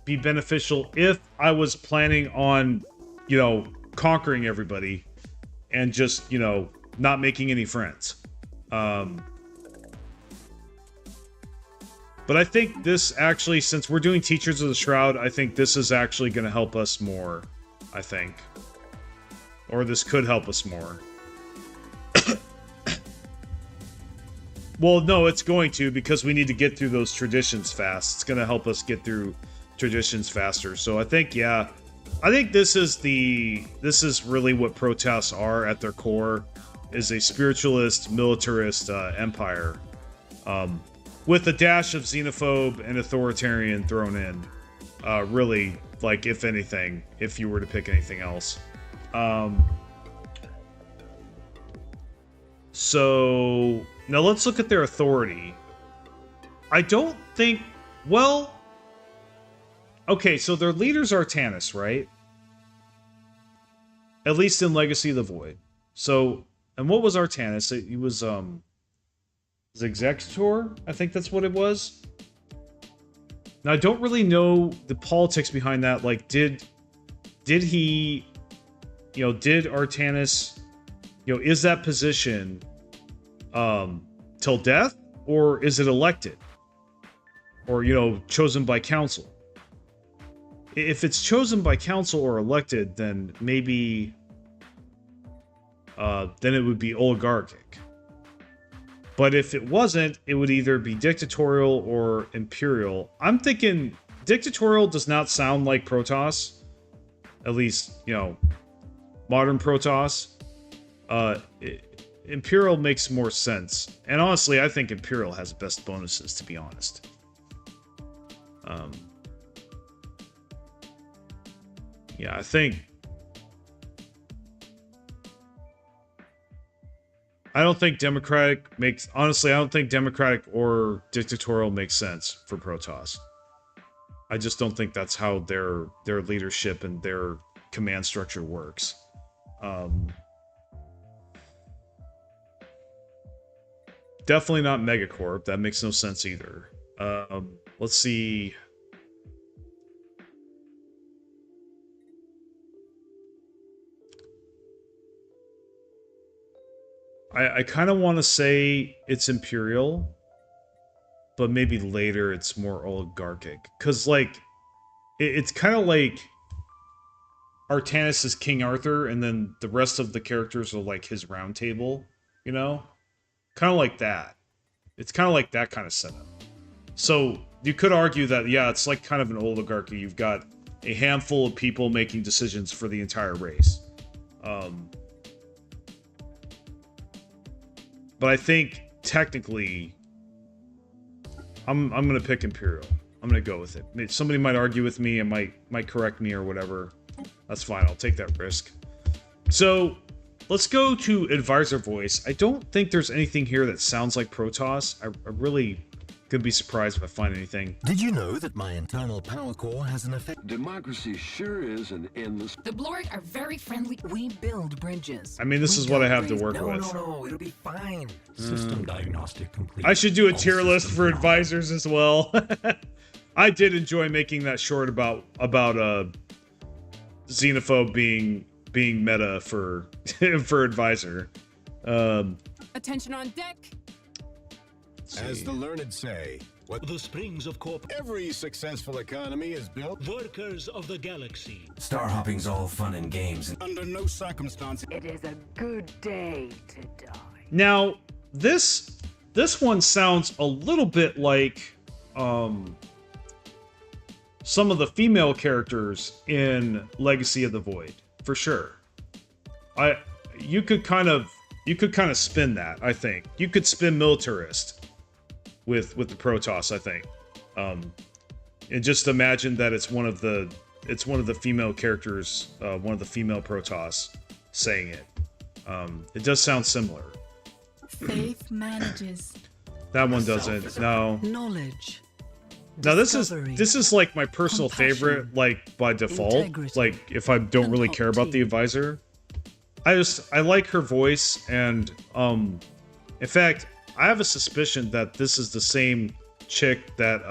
be beneficial if I was planning on, you know, conquering everybody and just, you know, not making any friends. But I think this actually, since we're doing Teachers of the Shroud, I think this is actually going to help us more, I think. Or this could help us more. Well, no, it's going to, because we need to get through those traditions fast. It's going to help us get through traditions faster. So I think, yeah, I think this is really what Protoss are at their core, is a spiritualist, militarist empire, with a dash of xenophobe and authoritarian thrown in. Really, like, if anything, if you were to pick anything else. So now let's look at their authority. I don't think, well, okay, so their leader's Artanis, right? At least in Legacy of the Void. So, and what was Artanis? He was Executor? I think that's what it was. Now, I don't really know the politics behind that. Like, did he, did Artanis, is that position till death? Or is it elected? Or, chosen by council? If it's chosen by council or elected, then maybe then it would be oligarchic. But if it wasn't, it would either be dictatorial or imperial. I'm thinking dictatorial does not sound like Protoss. At least, modern Protoss. Imperial makes more sense. And honestly, I think Imperial has the best bonuses, to be honest. Yeah, I think... I don't think democratic makes... Honestly, I don't think democratic or dictatorial makes sense for Protoss. I just don't think that's how their leadership and their command structure works. Definitely not Megacorp. That makes no sense either. Let's see... I kind of want to say it's Imperial, but maybe later it's more oligarchic. Because, like, it's kind of like Artanis is King Arthur, and then the rest of the characters are like his round table, Kind of like that. It's kind of like that kind of setup. So, you could argue that, yeah, it's like kind of an oligarchy. You've got a handful of people making decisions for the entire race. But I think, technically, I'm going to pick Imperial. I'm going to go with it. Somebody might argue with me and might correct me or whatever. That's fine. I'll take that risk. So, let's go to Advisor Voice. I don't think there's anything here that sounds like Protoss. I really could be surprised if I find anything. Did you know that my internal power core has an effect? Democracy sure is an endless... The Blorg are very friendly. We build bridges. I mean, this is what I have to work with. No, it'll be fine. System diagnostic complete. I should do a All tier list for systems now. advisors as well. I did enjoy making that short about Xenophobe being meta for for advisor. Attention on deck. As the learned say, what The springs of corp. every successful economy is built Workers of the galaxy. Star hopping's all fun and games. under no circumstances. It is a good day to die. Now, this one sounds a little bit like some of the female characters in Legacy of the Void, for sure. You could kind of spin that, I think. You could spin Militarist with the Protoss, I think. And just imagine that it's one of the female characters, one of the female Protoss saying it. It does sound similar. Faith manages. That one doesn't. No. Knowledge. Now this Discovery. is like my personal Compassion. favorite, like by default. Integrity. Like if I don't really care about the advisor. I like her voice, and in fact, I have a suspicion that this is the same chick that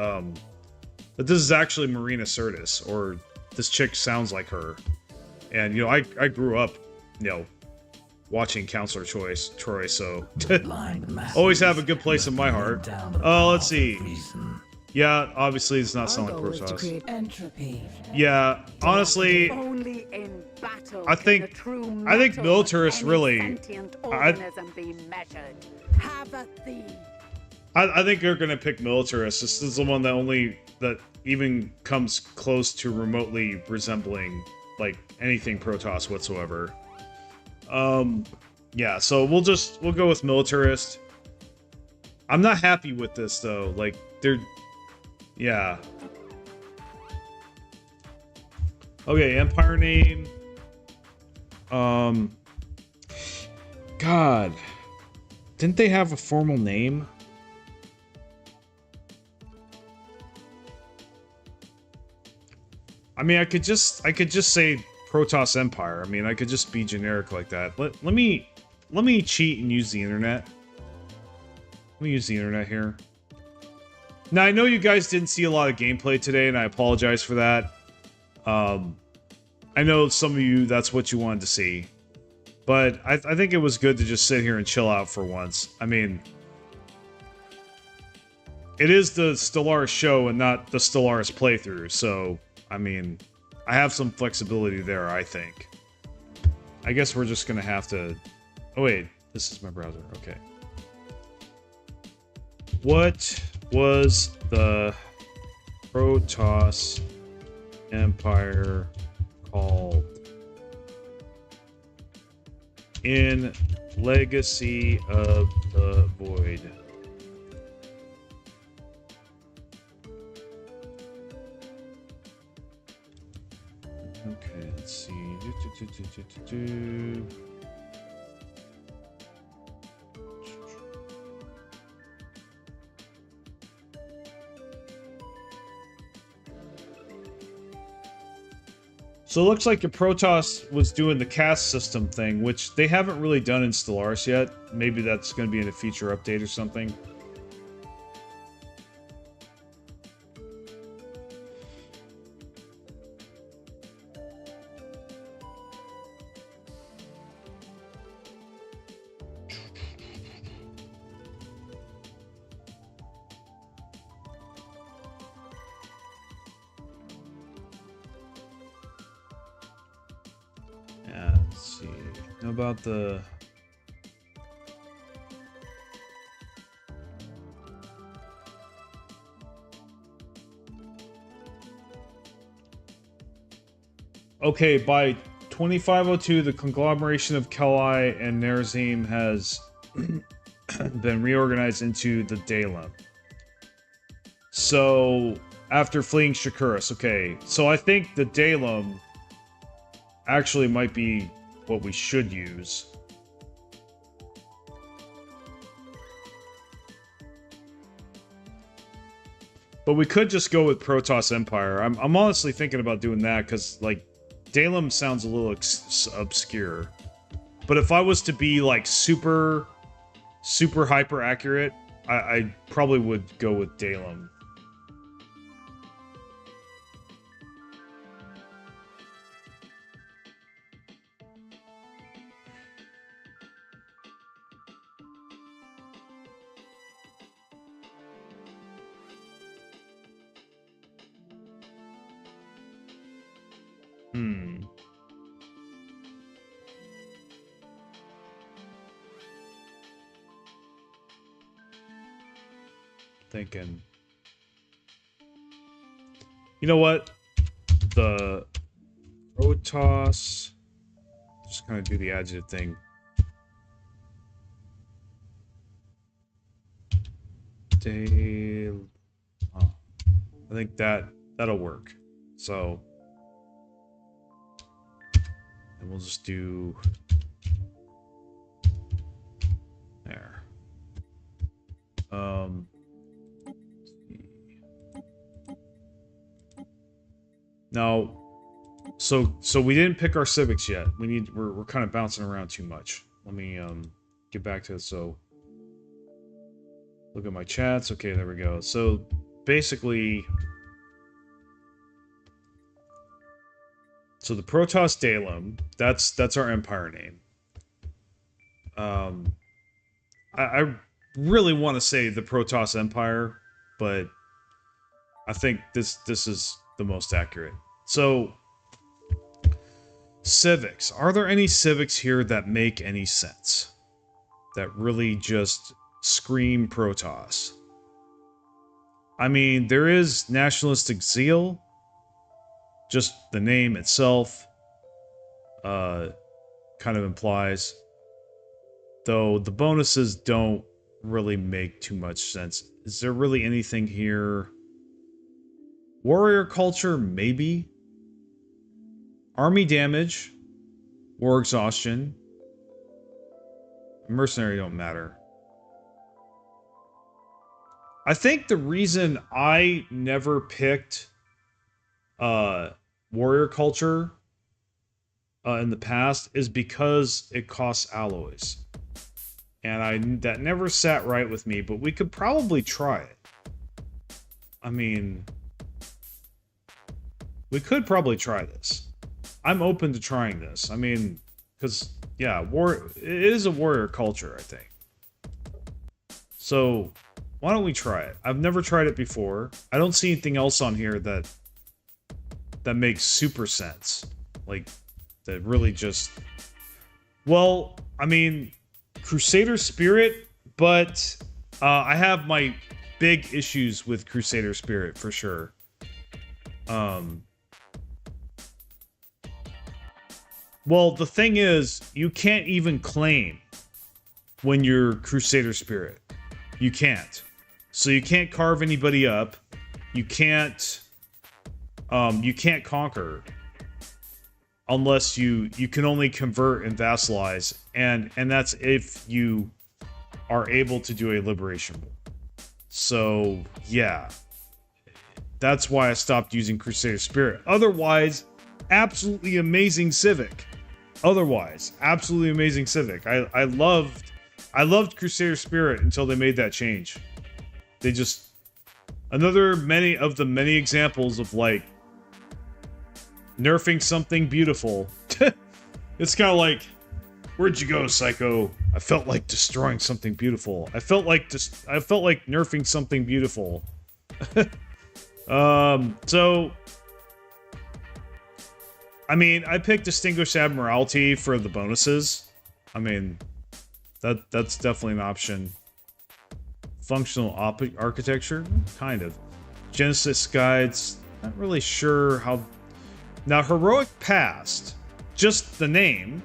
this is actually Marina Sirtis, or this chick sounds like her. And I grew up, watching Counselor Troy, so always have a good place in my heart. Let's see. Yeah, obviously it's not sounding like Our goal is to Protoss. create entropy. Yeah, honestly, Only in battle I think- can the true I think mettle of Militarist any really- sentient I- organism be measured. Have a thee. I think they're gonna pick Militarist. This is the one that even comes close to remotely resembling like anything Protoss whatsoever. Yeah, so we'll go with Militarist. I'm not happy with this though. Like yeah. Okay, Empire name. God. Didn't they have a formal name? I mean, I could just say Protoss Empire. I mean, I could just be generic like that. Let me cheat and use the internet. Let me use the internet here. Now, I know you guys didn't see a lot of gameplay today, and I apologize for that. I know some of you, that's what you wanted to see. But I think it was good to just sit here and chill out for once. I mean, it is the Stellaris show and not the Stellaris playthrough, so, I mean, I have some flexibility there, I think. I guess we're just gonna have to... Oh wait, this is my browser, okay. What was the Protoss Empire called in Legacy of the Void? Okay, let's see. So it looks like your Protoss was doing the cast system thing, which they haven't really done in Stellaris yet. Maybe that's going to be in a future update or something. Let's see. How about the... Okay, by 2502, the conglomeration of Kelai and Nerazim has been reorganized into the Dalem. So, after fleeing Shakuras, okay. So I think the Dalem actually might be what we should use. But we could just go with Protoss Empire. I'm honestly thinking about doing that because, like, Dalem sounds a little obscure. But if I was to be, like, super hyper accurate, I probably would go with Dalem. Thinking. You know what? The Protoss. Just kind of do the adjective thing. Oh, I think that'll work. So, and we'll just do there. Now, so we didn't pick our civics yet. We're kind of bouncing around too much. Let me get back to it. So look at my chats. Okay, there we go. So basically, so the Protoss Dalem, that's our empire name. I really want to say the Protoss Empire, but I think this is the most accurate. So, civics. Are there any civics here that make any sense? That really just scream Protoss? I mean, there is nationalistic zeal. Just the name itself kind of implies. Though the bonuses don't really make too much sense. Is there really anything here? Warrior culture, maybe. Army damage. War exhaustion. Mercenary don't matter. I think the reason I never picked warrior culture in the past is because it costs alloys. And that never sat right with me, but we could probably try it. I mean, we could probably try this. I'm open to trying this. I mean, because, yeah, it is a warrior culture, I think. So, why don't we try it? I've never tried it before. I don't see anything else on here that makes super sense. Like, that really just... Well, I mean, Crusader Spirit, but I have my big issues with Crusader Spirit, for sure. Well, the thing is, you can't even claim when you're Crusader Spirit. You can't. So you can't carve anybody up. You can't conquer unless you can only convert and vassalize, and that's if you are able to do a liberation war. So yeah, that's why I stopped using Crusader Spirit. Otherwise, absolutely amazing Civic. I loved Crusader Spirit until they made that change. They just many examples of like nerfing something beautiful. It's kind of like, where'd you go, Psycho? I felt like destroying something beautiful. I felt like nerfing something beautiful. So I mean, I picked Distinguished Admiralty for the bonuses. I mean, that's definitely an option. Functional architecture, kind of. Genesis guides, not really sure how. Now, Heroic Past, just the name,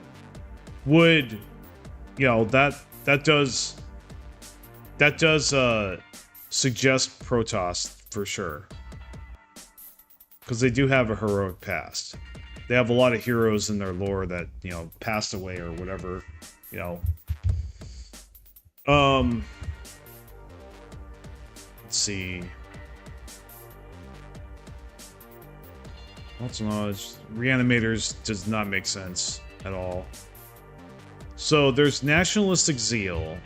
would, you know, that does suggest Protoss for sure, because they do have a heroic past. They have a lot of heroes in their lore that, you know, passed away or whatever, you know. Let's see. Lots of knowledge. Reanimators does not make sense at all. So there's nationalistic zeal.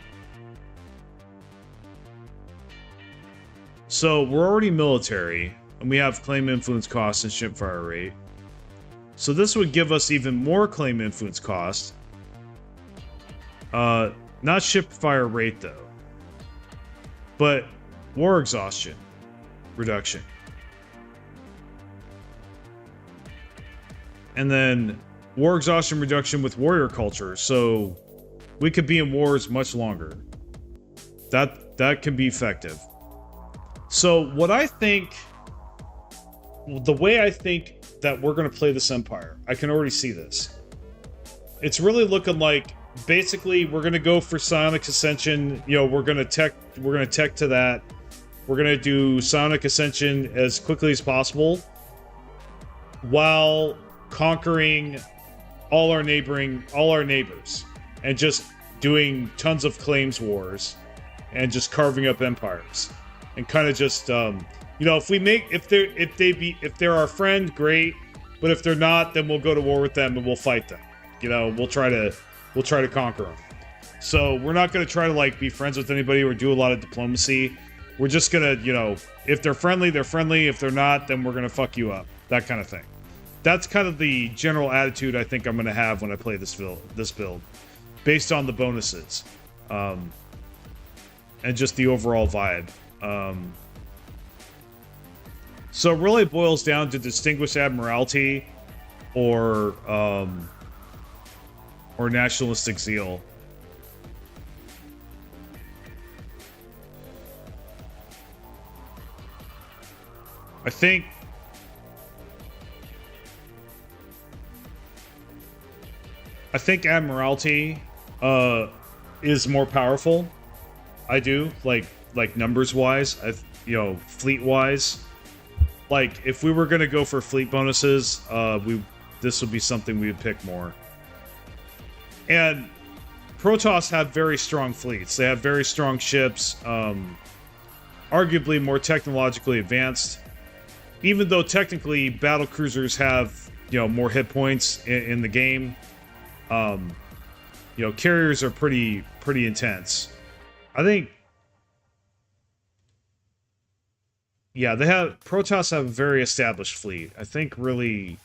So we're already military, and we have claim influence cost and shipfire rate. So this would give us even more claim influence cost. Not shipfire rate though, but war exhaustion reduction. And then war exhaustion reduction with warrior culture, so we could be in wars much longer. That can be effective. So what I think, the way I think that we're going to play this empire, I can already see this. It's really looking like, basically, we're going to go for Psionic Ascension. You know, we're going to tech to that. We're going to do Psionic Ascension as quickly as possible, while conquering all our neighbors, and just doing tons of claims wars, and just carving up empires, and kind of just, you know, if they're our friend, great, but if they're not, then we'll go to war with them and we'll fight them. You know, we'll try to conquer them. So we're not going to try to like be friends with anybody or do a lot of diplomacy. We're just gonna, you know, if they're friendly, they're friendly. If they're not, then we're gonna fuck you up. That kind of thing. That's kind of the general attitude I think I'm gonna have when I play this build, based on the bonuses, and just the overall vibe. So it really boils down to Distinguished Admiralty or Nationalistic Zeal. I think Admiralty is more powerful. I do, like numbers wise, you know, fleet wise. Like if we were gonna go for fleet bonuses, this would be something we would pick more. And Protoss have very strong fleets. They have very strong ships, arguably more technologically advanced. Even though technically battle cruisers have more hit points in the game. Carriers are pretty intense. I think, yeah, Protoss have a very established fleet. I think really,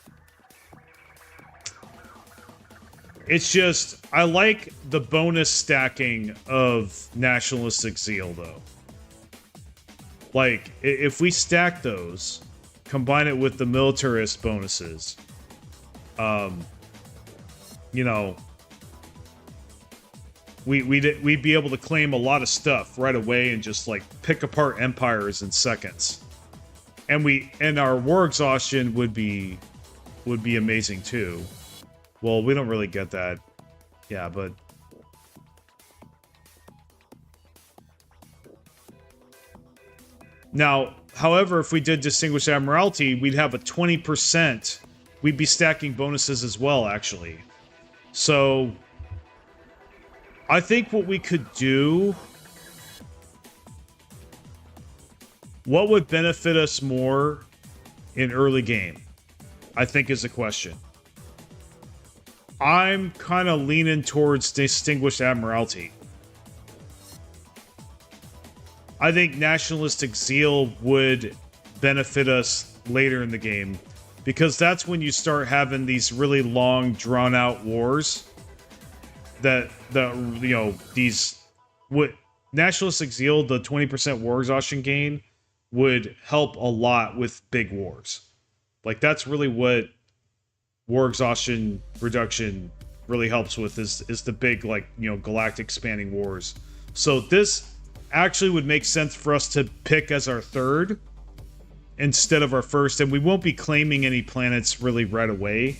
it's just, I like the bonus stacking of Nationalistic Zeal, though. Like, if we stack those, combine it with the militarist bonuses, we'd be able to claim a lot of stuff right away and just like pick apart empires in seconds. And our war exhaustion would be amazing too. Well, we don't really get that. Yeah, but now, however, if we did Distinguished Admiralty, we'd have a 20%. We'd be stacking bonuses as well, actually. So I think what we could do, what would benefit us more in early game, I think is the question. I'm kind of leaning towards Distinguished Admiralty. I think Nationalistic Zeal would benefit us later in the game, because that's when you start having these really long, drawn-out wars. What Nationalistic Zeal, the 20% war exhaustion gain, would help a lot with big wars. Like, that's really what war exhaustion reduction really helps with, is the big, galactic spanning wars. So this actually would make sense for us to pick as our third instead of our first, and we won't be claiming any planets really right away.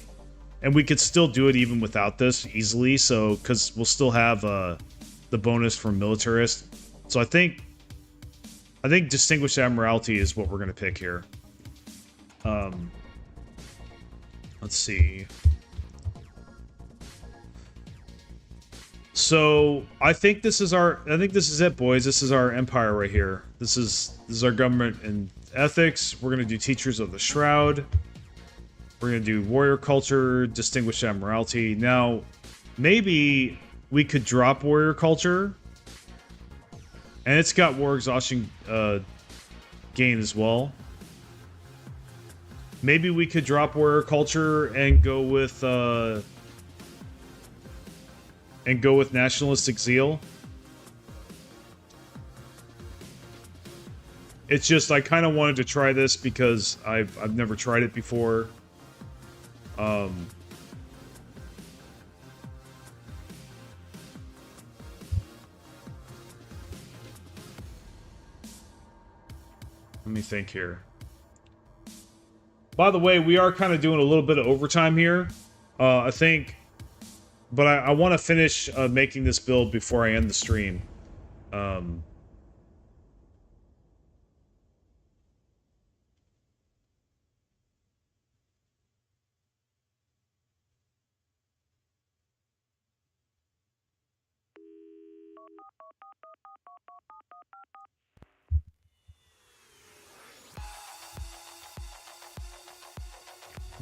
And we could still do it even without this easily, so because we'll still have the bonus from militarist. So I think Distinguished Admiralty is what we're gonna pick here. Let's see. So I think this is it, boys. This is our empire right here. This is our government and ethics. We're gonna do Teachers of the Shroud. We're going to do Warrior Culture, Distinguished Admiralty. Now, maybe we could drop Warrior Culture. And it's got War Exhaustion gain as well. Maybe we could drop Warrior Culture and go with Nationalistic Zeal. It's just, I kind of wanted to try this because I've never tried it before. Let me think here. By the way, we are kind of doing a little bit of overtime here, I think, but I want to finish making this build before I end the stream.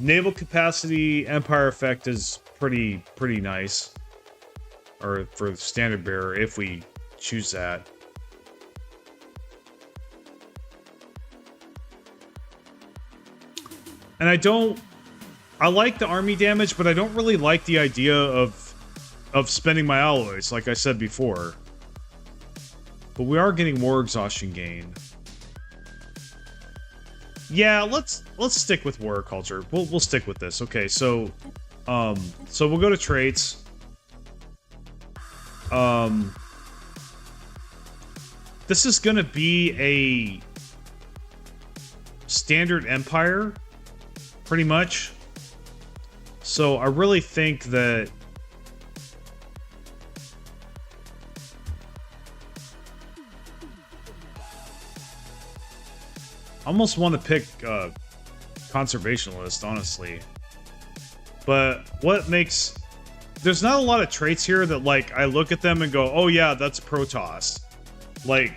Naval capacity, Empire effect is pretty nice. Or for standard bearer, if we choose that. And I like the army damage, but I don't really like the idea of spending my alloys, like I said before. But we are getting war exhaustion gain. Yeah, let's stick with warrior culture. We'll stick with this. Okay, so we'll go to traits. This is gonna be a standard empire, pretty much. So I really think that I almost want to pick conservationalist, honestly. But what makes... There's not a lot of traits here that, like, I look at them and go, oh yeah, that's Protoss. Like,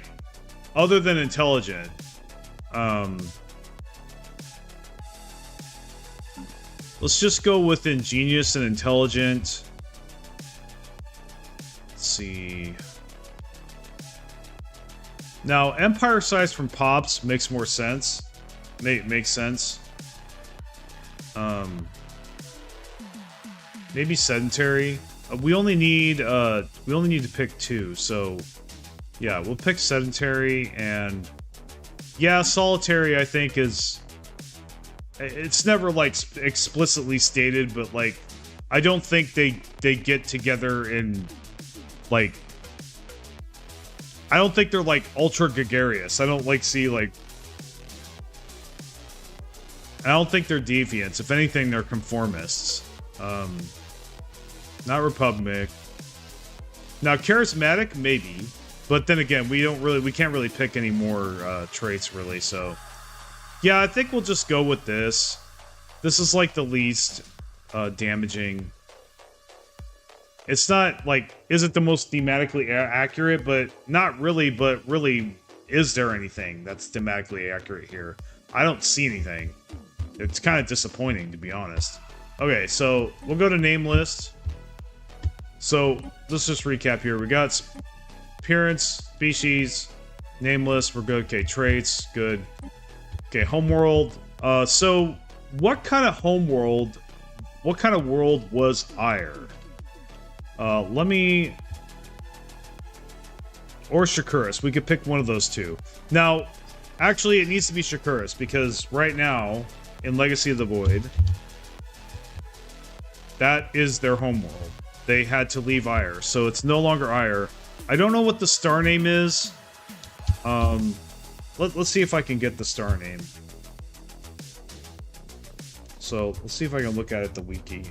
other than intelligent. Let's just go with ingenious and intelligent. Let's see. Now, empire size from Pops makes more sense. Makes sense. Maybe sedentary. We only need to pick 2, so yeah, we'll pick sedentary. And yeah, solitary I think is, it's never like explicitly stated, but like I don't think they get together in like, I don't think they're like ultra gregarious. I don't like see like, I don't think they're deviants. If anything, they're conformists. Not Republic. Now, charismatic, maybe. But then again, we can't really pick any more traits, really, so... Yeah, I think we'll just go with this. This is, like, the least damaging. It's not, like, isn't the most thematically accurate, but not really, but really, is there anything that's thematically accurate here? I don't see anything. It's kind of disappointing, to be honest. Okay, so we'll go to name list. So let's just recap here. We got appearance, species, name list. We're good. Okay, traits, good. Okay, homeworld. So what kind of homeworld? What kind of world was Ire? Let me. Or Shakuris. We could pick one of those two. Now, actually, it needs to be Shakuris because right now in Legacy of the Void, that is their homeworld. They had to leave Ire, so it's no longer Ire. I don't know what the star name is. Let's see if I can get the star name. So let's see if I can look at it, the wiki.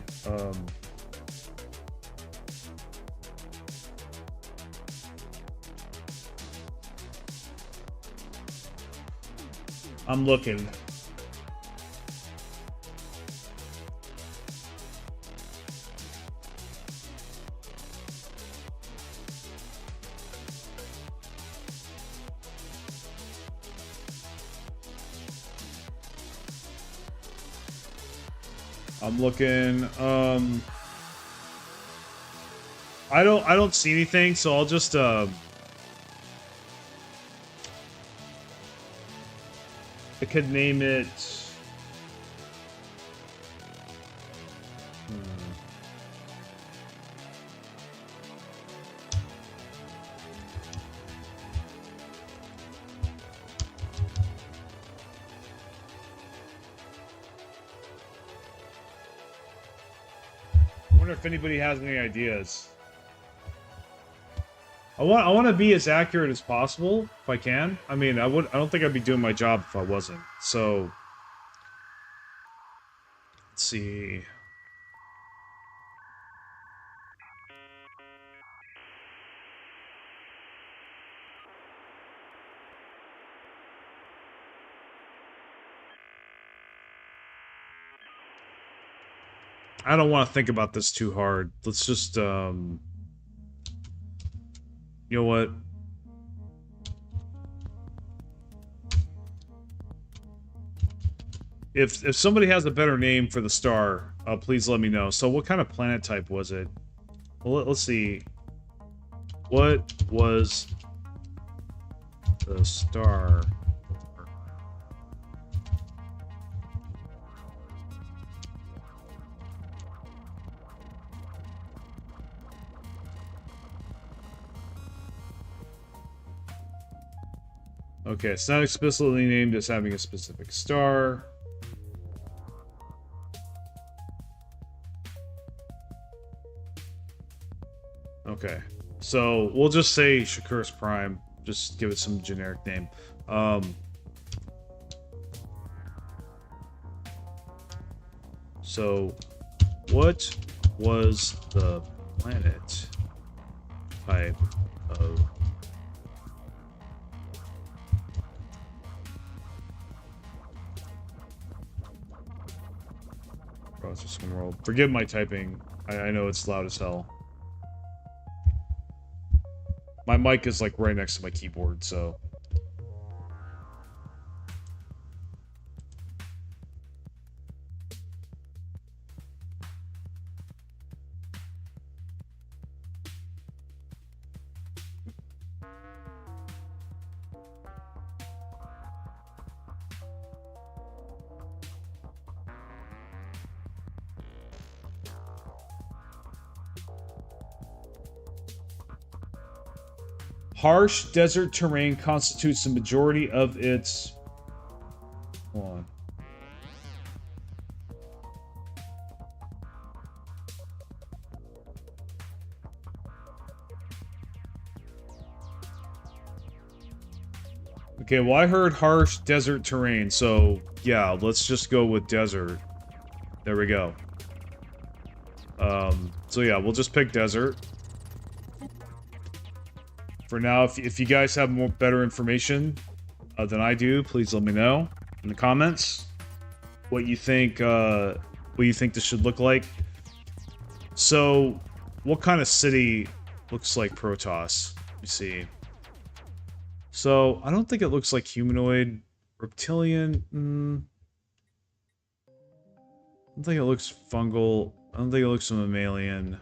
I'm looking. I don't see anything, so I'll just I could name it I wonder if anybody has any ideas. I want to be as accurate as possible if I can. I mean, I don't think I'd be doing my job if I wasn't. So let's see. I don't want to think about this too hard. Let's just, you know what? If somebody has a better name for the star, please let me know. So what kind of planet type was it? Well, let's see. What was the star? Okay, it's not explicitly named as having a specific star. Okay, so we'll just say Shakuris Prime. Just give it some generic name. So, what was the planet type of... World. Forgive my typing. I know it's loud as hell. My mic is like right next to my keyboard, so. Harsh desert terrain constitutes the majority of its... Hold on. Okay, well, I heard harsh desert terrain, so yeah, let's just go with desert. There we go. So yeah, we'll just pick desert. For now, if you guys have better information than I do, please let me know in the comments what you think this should look like. So, what kind of city looks like Protoss? Let me see. So, I don't think it looks like humanoid. Reptilian, I don't think it looks fungal. I don't think it looks mammalian.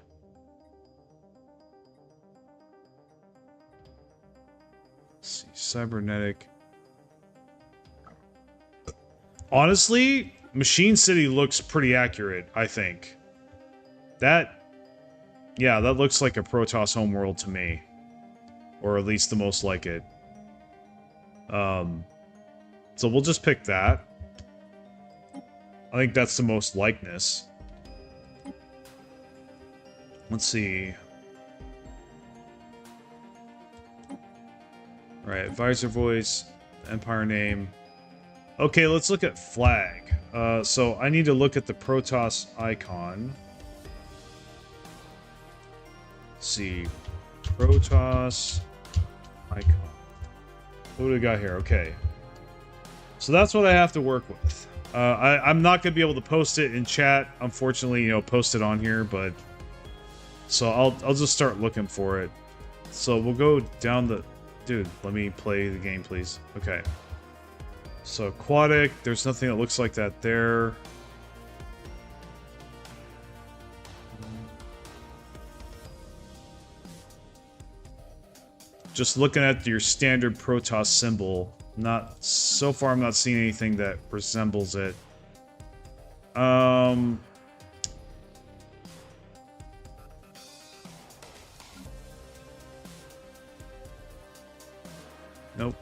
Let's see, cybernetic. Honestly, Machine City looks pretty accurate, I think. Yeah, that looks like a Protoss homeworld to me. Or at least the most like it. So we'll just pick that. I think that's the most likeness. Let's see. Alright, advisor voice, empire name. Okay, let's look at flag. So I need to look at the Protoss icon. Let's see. Protoss icon. What do we got here? Okay. So that's what I have to work with. I'm not going to be able to post it in chat. Unfortunately, you know, post it on here, but... So I'll just start looking for it. So we'll go down the... Dude, let me play the game, please. Okay. So aquatic, there's nothing that looks like that there. Just looking at your standard Protoss symbol, so far I'm not seeing anything that resembles it. Nope.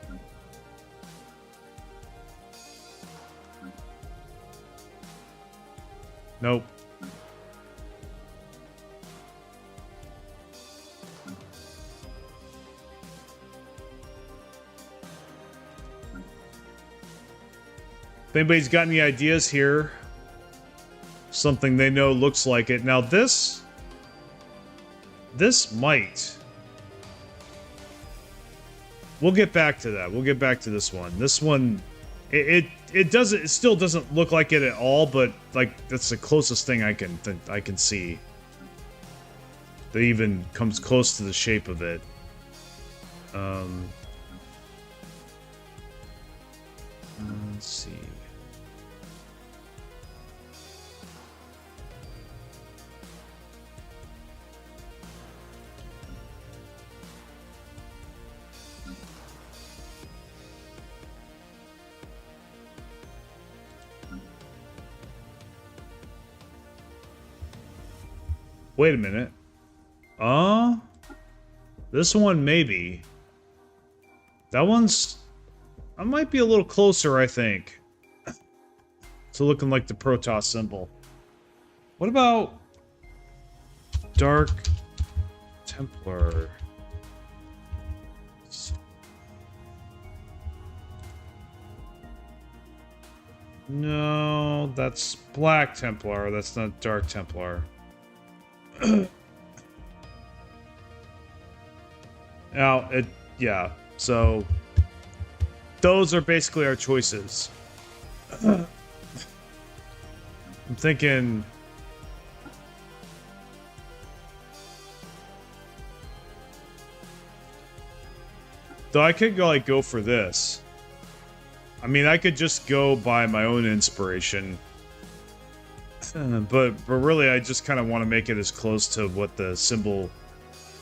Nope. If anybody's got any ideas here, something they know looks like it. Now this might. We'll get back to that. We'll get back to this one. This one, it still doesn't look like it at all, but like that's the closest thing I can see. That even comes close to the shape of it. Let's see. Wait a minute. This one maybe. That might be a little closer, I think. To looking like the Protoss symbol. What about Dark Templar? No, that's Black Templar. That's not Dark Templar. Now, yeah, so those are basically our choices. I'm thinking... Though I could go for this. I mean, I could just go by my own inspiration. But really, I just kind of want to make it as close to what the symbol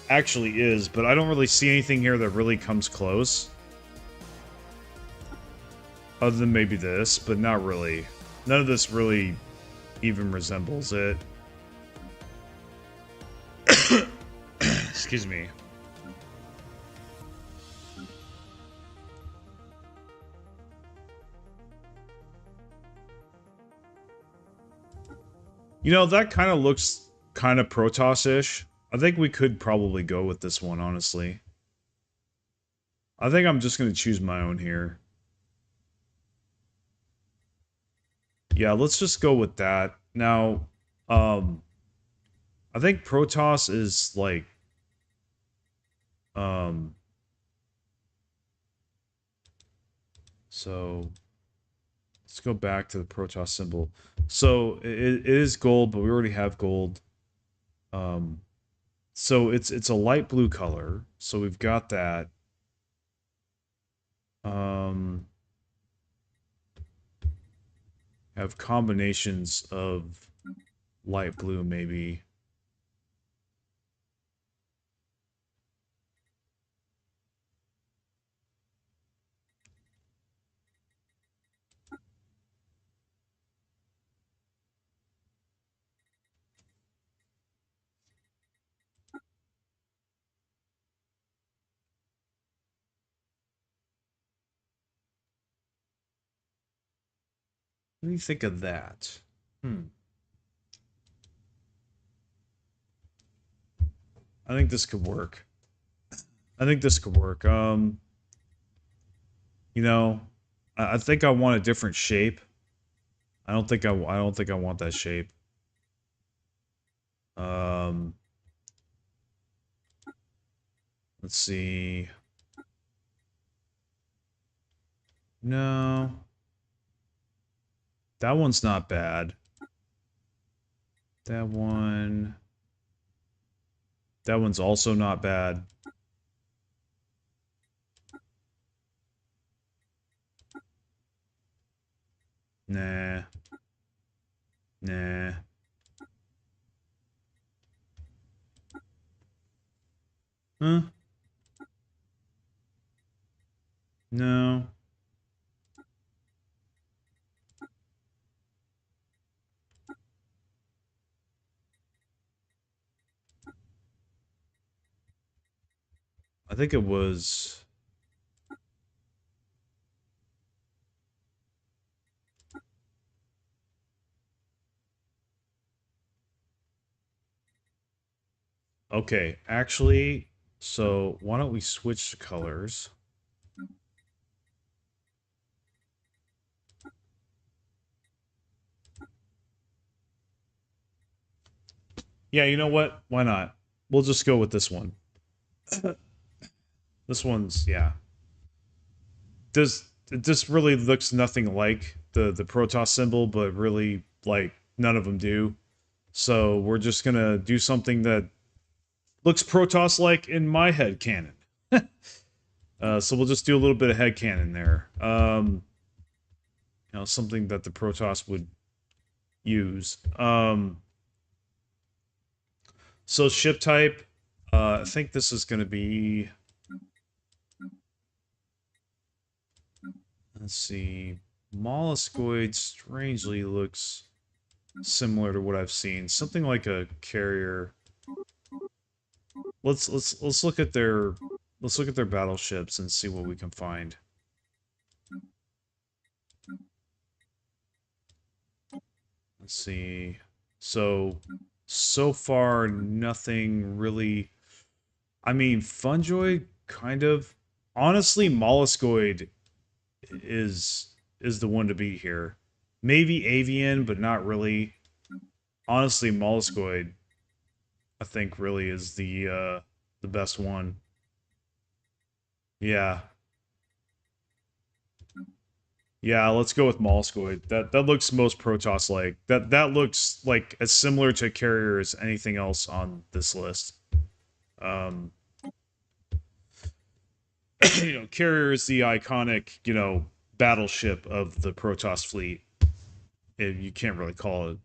actually is. But I don't really see anything here that really comes close. Other than maybe this, but not really. None of this really even resembles it. Excuse me. You know, that kind of looks kind of Protoss-ish. I think we could probably go with this one, honestly. I think I'm just going to choose my own here. Yeah, let's just go with that. Now, I think Protoss is like, so let's go back to the Protoss symbol. So it is gold, but we already have gold. So it's a light blue color. So we've got that. Have combinations of light blue, maybe. What do you think of that? I think this could work. I think this could work. You know, I think I want a different shape. I don't think I want that shape. Let's see. No. That one's not bad. That one's also not bad. Nah. Nah. Huh? No. I think it was... Okay, actually, so why don't we switch the colors? Yeah, you know what? Why not? We'll just go with this one. This one's, yeah. This really looks nothing like the Protoss symbol, but really, like, none of them do. So we're just gonna do something that looks Protoss-like in my head canon. So we'll just do a little bit of head canon there. You know, something that the Protoss would use. So ship type, I think this is going to be... Let's see. Molluscoid strangely looks similar to what I've seen. Something like a carrier. Let's look at their battleships and see what we can find. Let's see. So far nothing really. I mean, Fungoid kind of. Honestly, Molluscoid is the one to beat here. Maybe Avian, but not really. Honestly, Molluscoid, I think, really is the best one. Yeah. Yeah, let's go with Molluscoid. That looks most Protoss-like. That looks like as similar to Carrier as anything else on this list. You know, Carrier is the iconic, you know, battleship of the Protoss fleet. You can't really call it,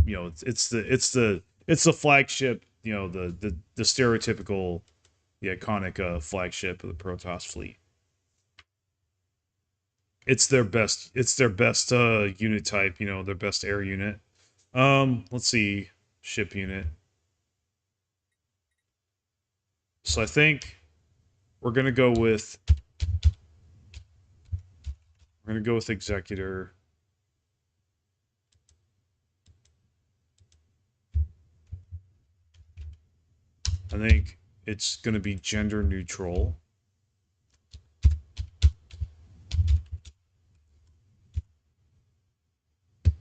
you know, it's the flagship, you know, the stereotypical, the iconic flagship of the Protoss fleet. It's their best unit type, you know, their best air unit. Let's see, ship unit. So I think we're gonna go with Executor. I think it's going to be gender neutral.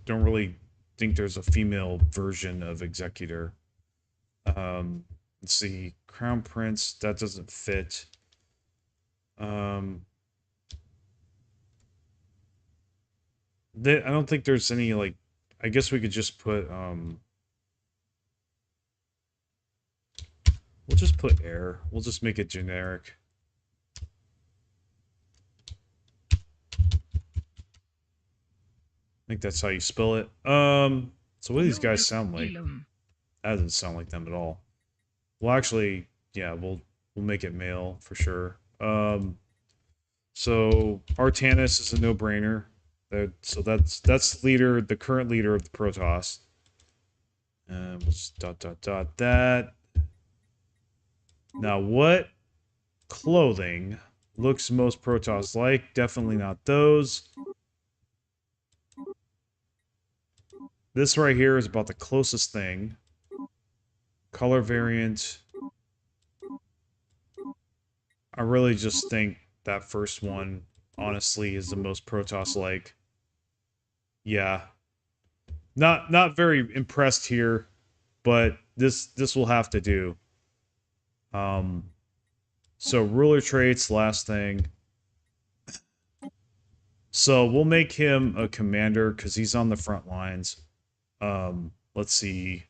Don't really think there's a female version of Executor. Let's see. Crown Prince, that doesn't fit. I don't think there's any, like, I guess we could just put, we'll just put air. We'll just make it generic. I think that's how you spell it. So what do these guys sound like? That doesn't sound like them at all. Well, actually, yeah, we'll make it male for sure. So Artanis is a no-brainer. So that's the current leader of the Protoss. And we'll just that. Now, what clothing looks most Protoss-like? Definitely not those. This right here is about the closest thing. Color variant. I really just think that first one, honestly, is the most Protoss-like. Yeah. Not very impressed here, but this will have to do. So ruler traits, last thing. So we'll make him a commander because he's on the front lines. Let's see.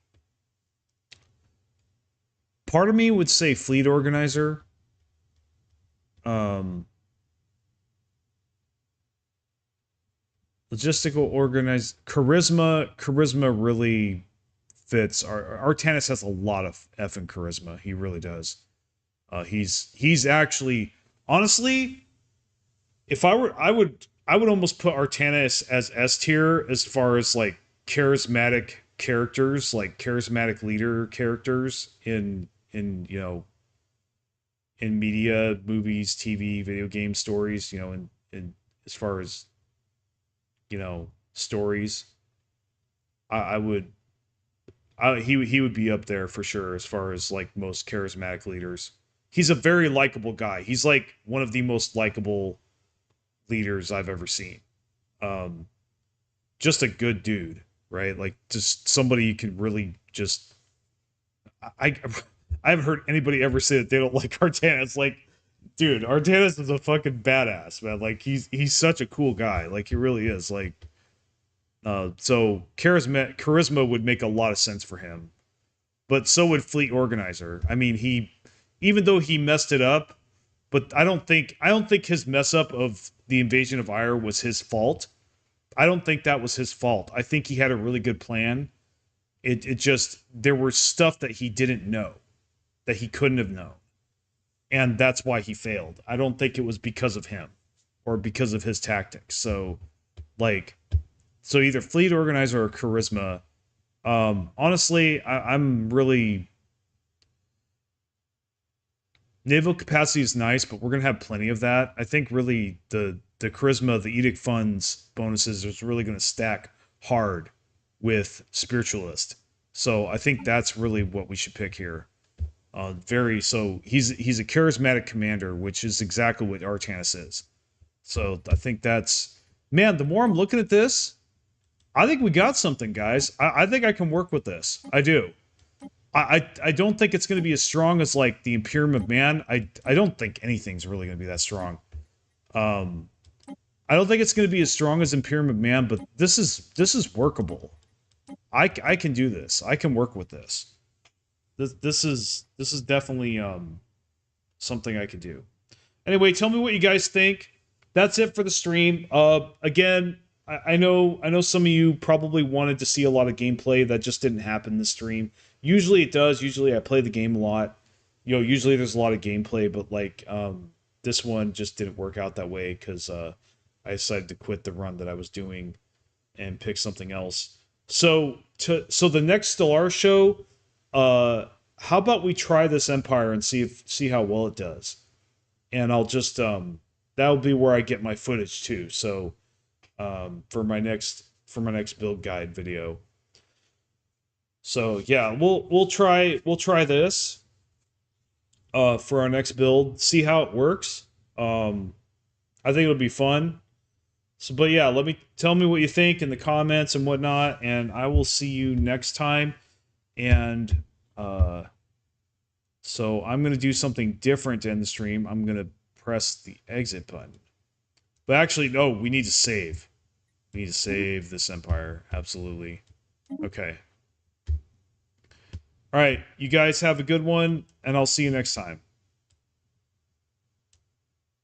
Part of me would say fleet organizer. Logistical organize charisma really fits. Artanis has a lot of effing charisma. He really does. He's actually, honestly, if I would almost put Artanis as S tier as far as like charismatic characters, like charismatic leader characters in you know, in media, movies, TV, video game stories, you know, in as far as, you know, stories. He would be up there for sure as far as like most charismatic leaders. He's a very likable guy. He's like one of the most likable leaders I've ever seen. Just a good dude, right? Like just somebody you can really just I haven't heard anybody ever say that they don't like Artanis. Like, dude, Artanis is a fucking badass, man. Like he's such a cool guy. Like he really is. Like so charisma would make a lot of sense for him. But so would Fleet Organizer. I mean, even though he messed it up, but I don't think his mess up of the invasion of Ire was his fault. I don't think that was his fault. I think he had a really good plan. It just, there was stuff that he didn't know, that he couldn't have known. And that's why he failed. I don't think it was because of him or because of his tactics. So, like, so either Fleet Organizer or Charisma. Honestly, I'm really... Naval capacity is nice, but we're going to have plenty of that. I think really the Charisma, the Edict Funds bonuses is really going to stack hard with Spiritualist. So I think that's really what we should pick here. So he's a charismatic commander, which is exactly what Artanis is. So I think that's... Man, the more I'm looking at this, I think we got something, guys. I think I can work with this. I do. I don't think it's going to be as strong as, like, the Imperium of Man. I don't think anything's really going to be that strong. I don't think it's going to be as strong as Imperium of Man, but this is workable. I can do this. I can work with this. This is definitely something I can do. Anyway, tell me what you guys think. That's it for the stream. Again, I know some of you probably wanted to see a lot of gameplay. That just didn't happen this stream. Usually it does. Usually I play the game a lot. You know, usually there's a lot of gameplay, but like this one just didn't work out that way because I decided to quit the run that I was doing and pick something else. So the next Stellaris show, how about we try this Empire and see how well it does, and I'll just that'll be where I get my footage too. So for my next build guide video. So yeah, we'll try this. for our next build. See how it works. I think it'll be fun. So, but yeah, tell me what you think in the comments and whatnot, and I will see you next time. And so I'm gonna do something different to end the stream. I'm gonna press the exit button. But actually, no, we need to save. We need to save this empire. Absolutely. Okay. All right, you guys have a good one, and I'll see you next time.